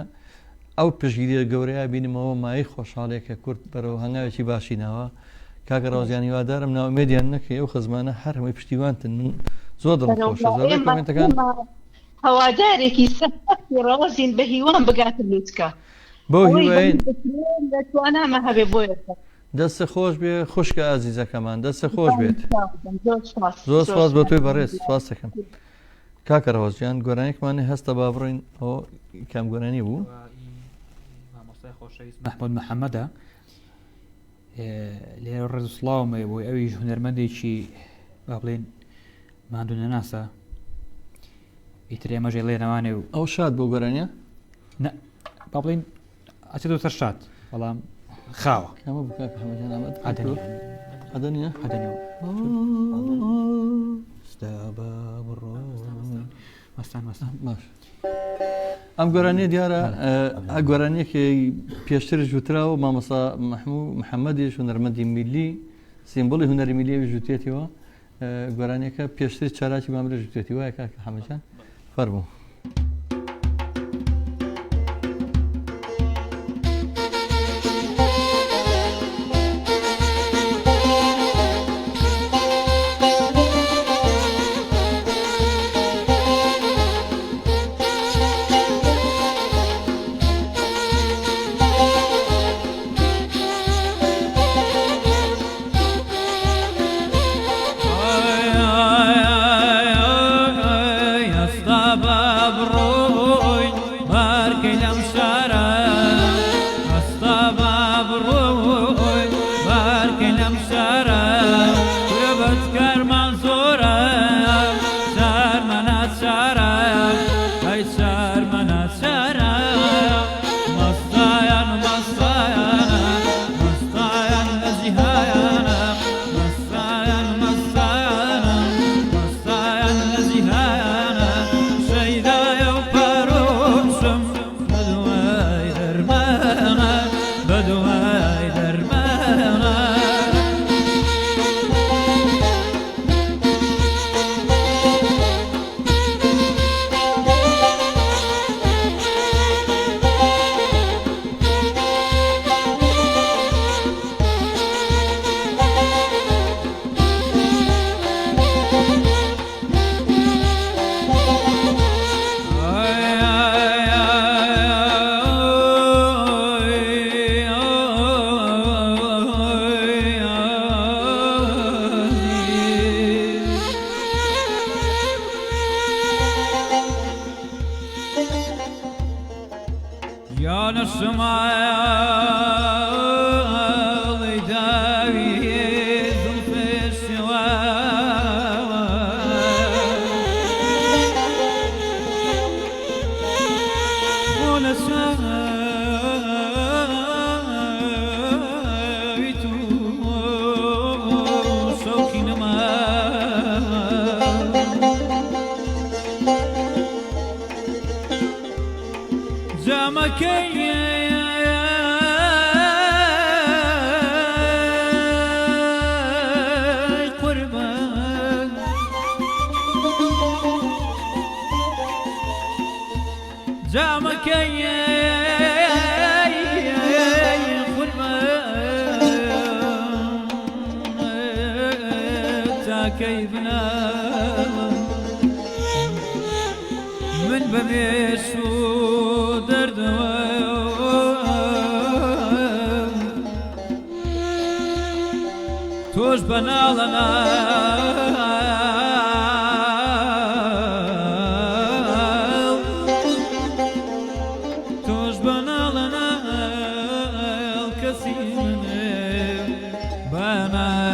ئەو پشتگیریە گەورەیە بینمەوە مای خۆشحاڵێکە کورد بەرەوە هەنگاوێکی باشی ناوە کاکە ڕۆزیان هیوادارم ناومێدیان نەکەی ئەو خزمانە هەر هەمووی پشتیوانتن من زۆر دڵخۆشە زۆر کۆمنتەکان هەوادارێکی سەرڕۆزین بە هیوان بگاتن لووتکە بۆ هیوایین توانامە هەبێ بۆیە دەستە خۆش بێ خوشکە ئازیزەکەمان دەستە خۆش بێت زۆر سپاس بۆ توی بەڕێز سپاس دەکەم کاکە ڕەوەزیان گۆرانێکمانێ هەستە با بڕۆین ئەو کام گۆرانی بوو مامۆستای خۆشەویست محمود محەممەدە لێرە ڕێز و سڵاومە بۆی ئەویش هونەرمەندێکی با بڵێن ماندوو نەناسە ئیتر ئێمەژێ لێنەوانێ و ئەو شاد بۆ گۆرانیە با بڵێن ئەچێت و سەرشات بەڵام خاوە ئەمە بکات هەمەجان ئەمەد ئەدەنیە مەستان باش ئەم گۆرانیە دیارە گۆرانیەکی پێشتر ژووتراوە مامۆستا محەممەدیش هونەرمەندی میلی سیمبڵی هونەری میلیەوی ژووتێتەوە گۆرانیەکە پێشتر چالاکی مامرە ژووتێتی وایە کاکە حەمەجان فەرموو من بمشو درد توش بنالنا توش بنالنا الكثير بنا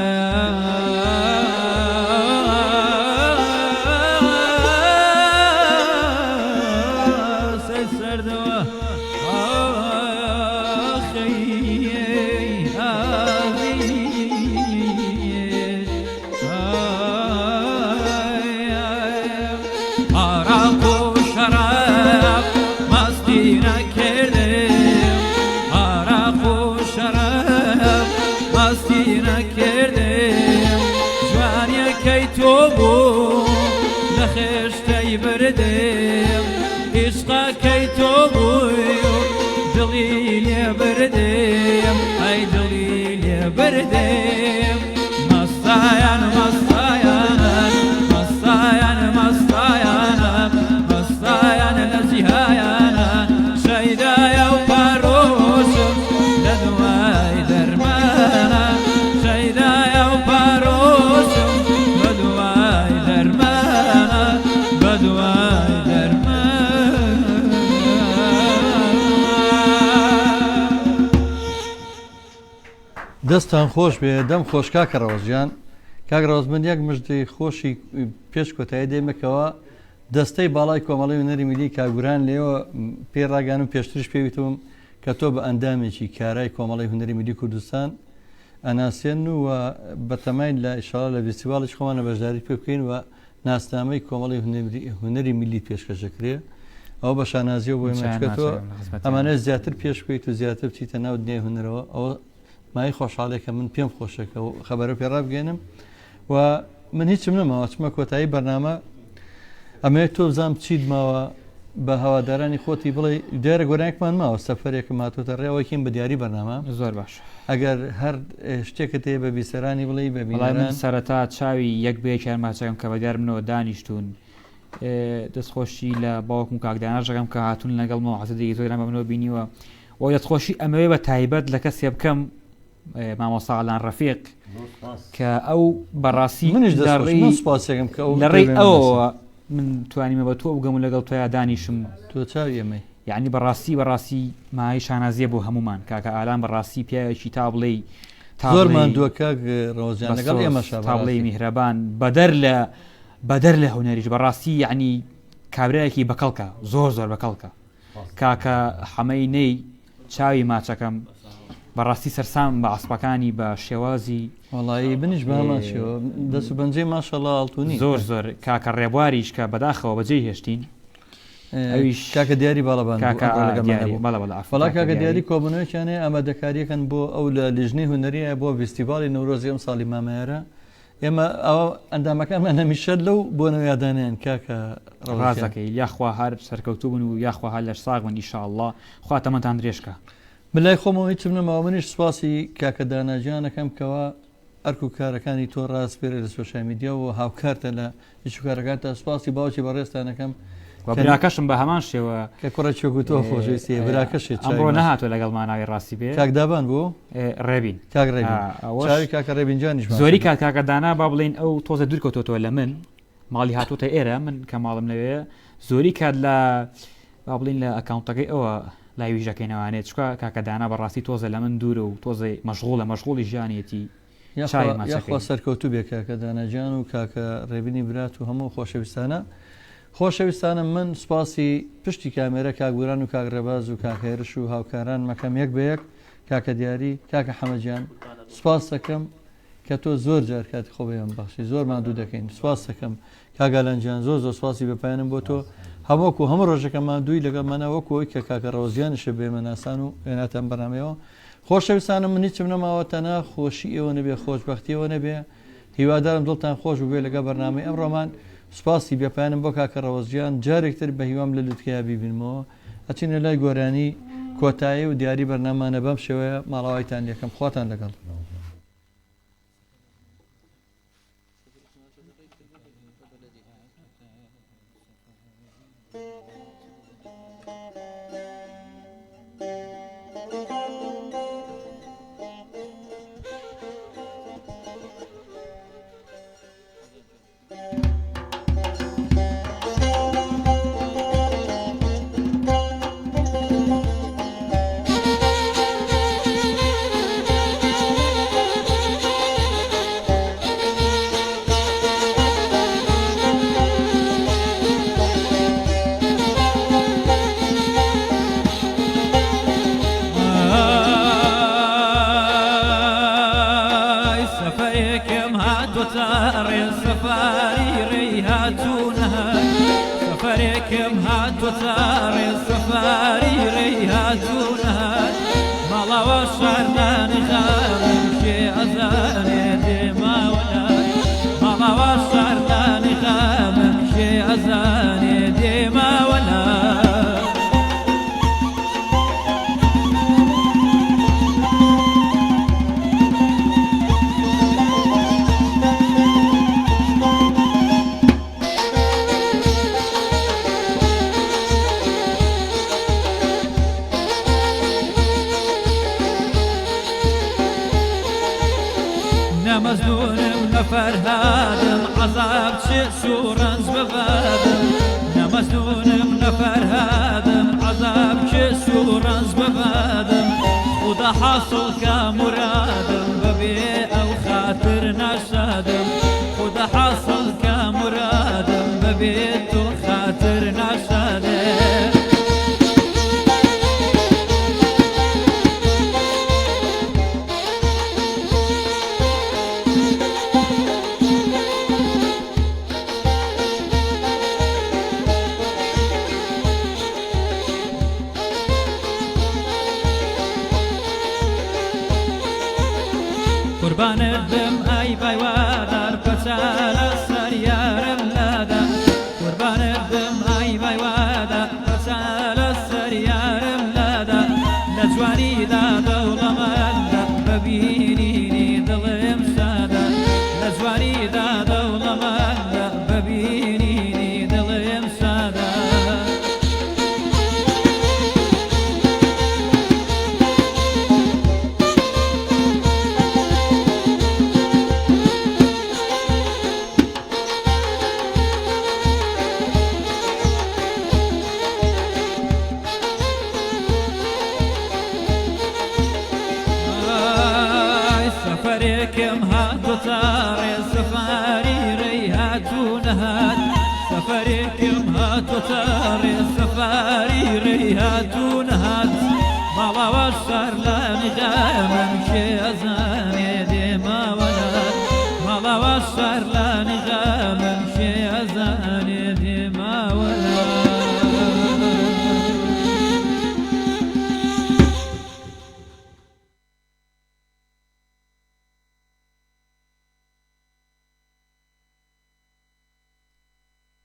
بردم عشقك توبوي دليل بردم اي دليل بردم مصايان مصايان مصايان مصايان مصايان لزهايان شيدا يا وبارو دەستان خۆش بێ دەم خۆش کاکەڕەوەزیان کاگرەوەز من یەک مژدەی خۆشی پێش کۆتایی دێمەکەوە دەستەی باڵای کۆمەڵی هونەری میلی کاگوران لێەوە پێڕاگەان و پێشترش پێویستم کە تۆ بە ئەندامێکی کارای کۆمەڵی هونەری میلی کوردستان ئەناسیێن و بەتەمای لە ئیشاڵە لە فستیڤاڵی خۆمانە بەشداری پێ بکەین و ناسنامەی کۆمەڵی هونەری میلی پێشکەشەکرێ ئەو بە شانازیە بۆی مەچکەتەوە ئەمانە زیاتر پێش بکەیت و زیاتر بچیتە ناو دنیای هونەرەوە ئەوە مای خۆشحاڵێکە من پێم خۆشەکە و خەبەرە پێڕابگەێنم و من هیچم نەماوە چمە کۆتایی بەرنامە ئەمەیە تۆ بزانام چیت ماوە بە هەوادارانی خۆتی بڵێ دیارە گۆرانێکمان ماوە سەفەرێکم هاتوتە ڕێەوەکیم بە دیاری بەرنامە زۆر باش ئەگەر هەر شتێکت هەیە بە بیسەرانی بڵێ بەبیڵای سەرەتا چاوی یەک بەیەکیان ماچەکەم کە بەدیار منەوە دانیشتون دەستخۆشی لە باوکم کاکداناژەکەم کە هاتوون لەگەڵمەوە حەزەدەی زۆران بە منەوە بینیوە و دەستخۆشی ئەمەوێ بە تایبەت لە کەسێ بکەم مامۆساڵان ڕەفیق کە ئەو بەڕاستی منش دەڕێسپاسێکم کە لە ڕێی ئەوە من توانیمە بە تۆ بگەم لەگەڵ تۆیا دانیشم تۆ چاوی ئەمەی یعنی بەڕاستی مای شانازیە بۆ هەمومان کاکە ئالان بەڕاستی پیاوێکی تا بڵێ زۆرمان دووەکە ڕۆژیان لەگەڵ ئێمە تاڵی میهرەبان بەدەر لە هونەریش بەڕاستی یعنی کابراایەکی بەکەڵکە زۆر بەکەڵکە کاکە حەمەی نەی چاوی ماچەکەم بەڕاستی سەرسام بە ئاسپەکانی بە شێوازی وڵایی بنیش باماشەوە دەست و بەنجەی ماشەڵڵا ئاڵتونی زۆر کاکە ڕێبواریش کە بەداخەوە بەجێ هێشتین ئەویش کاکە دیاری باڵەبان فڵا کاکە دیاری کۆبنەوەیانێ ئامادەکاریەکەن بۆ ئەو لە لیژنەی هونەریە بۆ فستیڤاڵی نەورۆزی ئەم ساڵی مامەیەرە ئێمە ئەوە ئەندامەکانمان هەمیشە لەو بۆ نەوەیادانیان کاکە ڕازەکەی یاخوا هەر سەرکەوتوو بن و یاخوا هەر لە ساغ من ئیشاءڵڵا خواتەمەتان درێژکە بلای خۆمەوە هیچم نەماوە منیش سپاسی کاکە داناجیانەکەم کەەوە ئەرک و کارەکانی تۆ ڕاستپێرە لە سۆشال میدیا و هاوکارتە لە هیچ کارەکانتە سپاسی باوکی بەڕێستانەکەم براکەشم بە هەمان شێوە کە کوڕە چۆک تۆ خۆشویستی براکەشێت ئەمڕۆ نەهاتۆ لەگەڵماناوی ڕاستی بێ کاکدابان بوو ڕێبین کاکە ڕێبینجانیش زۆری کاکە دانا با بڵین ئەو تۆزە دوورکەوتۆ لە من ماڵی هاتوتە ئێرە من کە ماڵم لەوێ زۆری کات لە با بڵین لە ئەکاونتەکەی ئەوە لای ویژەکەینەوانێت چکە کاکە دانا بەڕاستی تۆزە لە من دوورە و تۆزی مەشغوڵی ژیانێتی یاخوا سەرکەوتوو بێ کاکە داناجان و کاکە ڕێبینی برات و هەموو خۆشەویستانم من سپاسی پشتی کامێرە کاگوران و کاگڕێباز و کاکێرش و هاوکاران مەکەم یەک بە یەک کاکە دیاری کاکە حەمەجیان سپاس دەکەم کە تۆ زۆر جار کاتی خۆ بێم بەخشی زۆرمان دوو دەکەین سپاس دەکەم کاگالەنجیان زۆر سپاسی بەپایانم بۆ تۆ هەمووکو هەموو ڕۆژەکەمان دووی لەگەڵمانە وەکۆی کە کاکە ڕۆزیانشە بێمە ناسان و هێناتەم بەنامەوە خۆشەویستانم من هیچم نەماوە تەنها خۆشی ئێوە نەبێ خۆشبەختیەوە نەبێ هیوادارم دڵتان خۆش بێ لەگە بەرنامەی ئەمڕۆمان سپاسی بێپایانم بۆ کاکە ڕەوەزیان جارێکتر بە هیوام لە لوتکەیە بیبینمەوە ئەچینە لای گۆرانی کۆتایی و دیاری بەرنامانە بەم شێوەیە ماڵاوایتان یەکەم خواتان لەگەڵ فرهادم عذاب شورنز ببادم نمزدونم نفرهادم عذاب شورنز ببادم خدا حاصل کا مرادم ببێ ئەو خاتر ناشادم خدا حاصل کا مرادم ببێ تۆ خاتر ناشادێ قربانت بم ئای بایوادار پەچالە سەر یارم لادا قربانت بم ئای بایوادار پەچالە سەر یارم لادا لە جوانیدا دەوڵەمەندە ببینینی دڵم سادە لە جوانیدا دەوڵەمەندە ببینینی دڵم سادە سفرێکم هاتۆ تاڕێ سەفاری ڕێی هاتوون هات سفرێکم هاتۆ تاڕێ سەفاری ڕێی هاتوون هات ماڵاوە شار لە نیدامم کێ ئەزانێ دێماوە ماڵاوە شار لە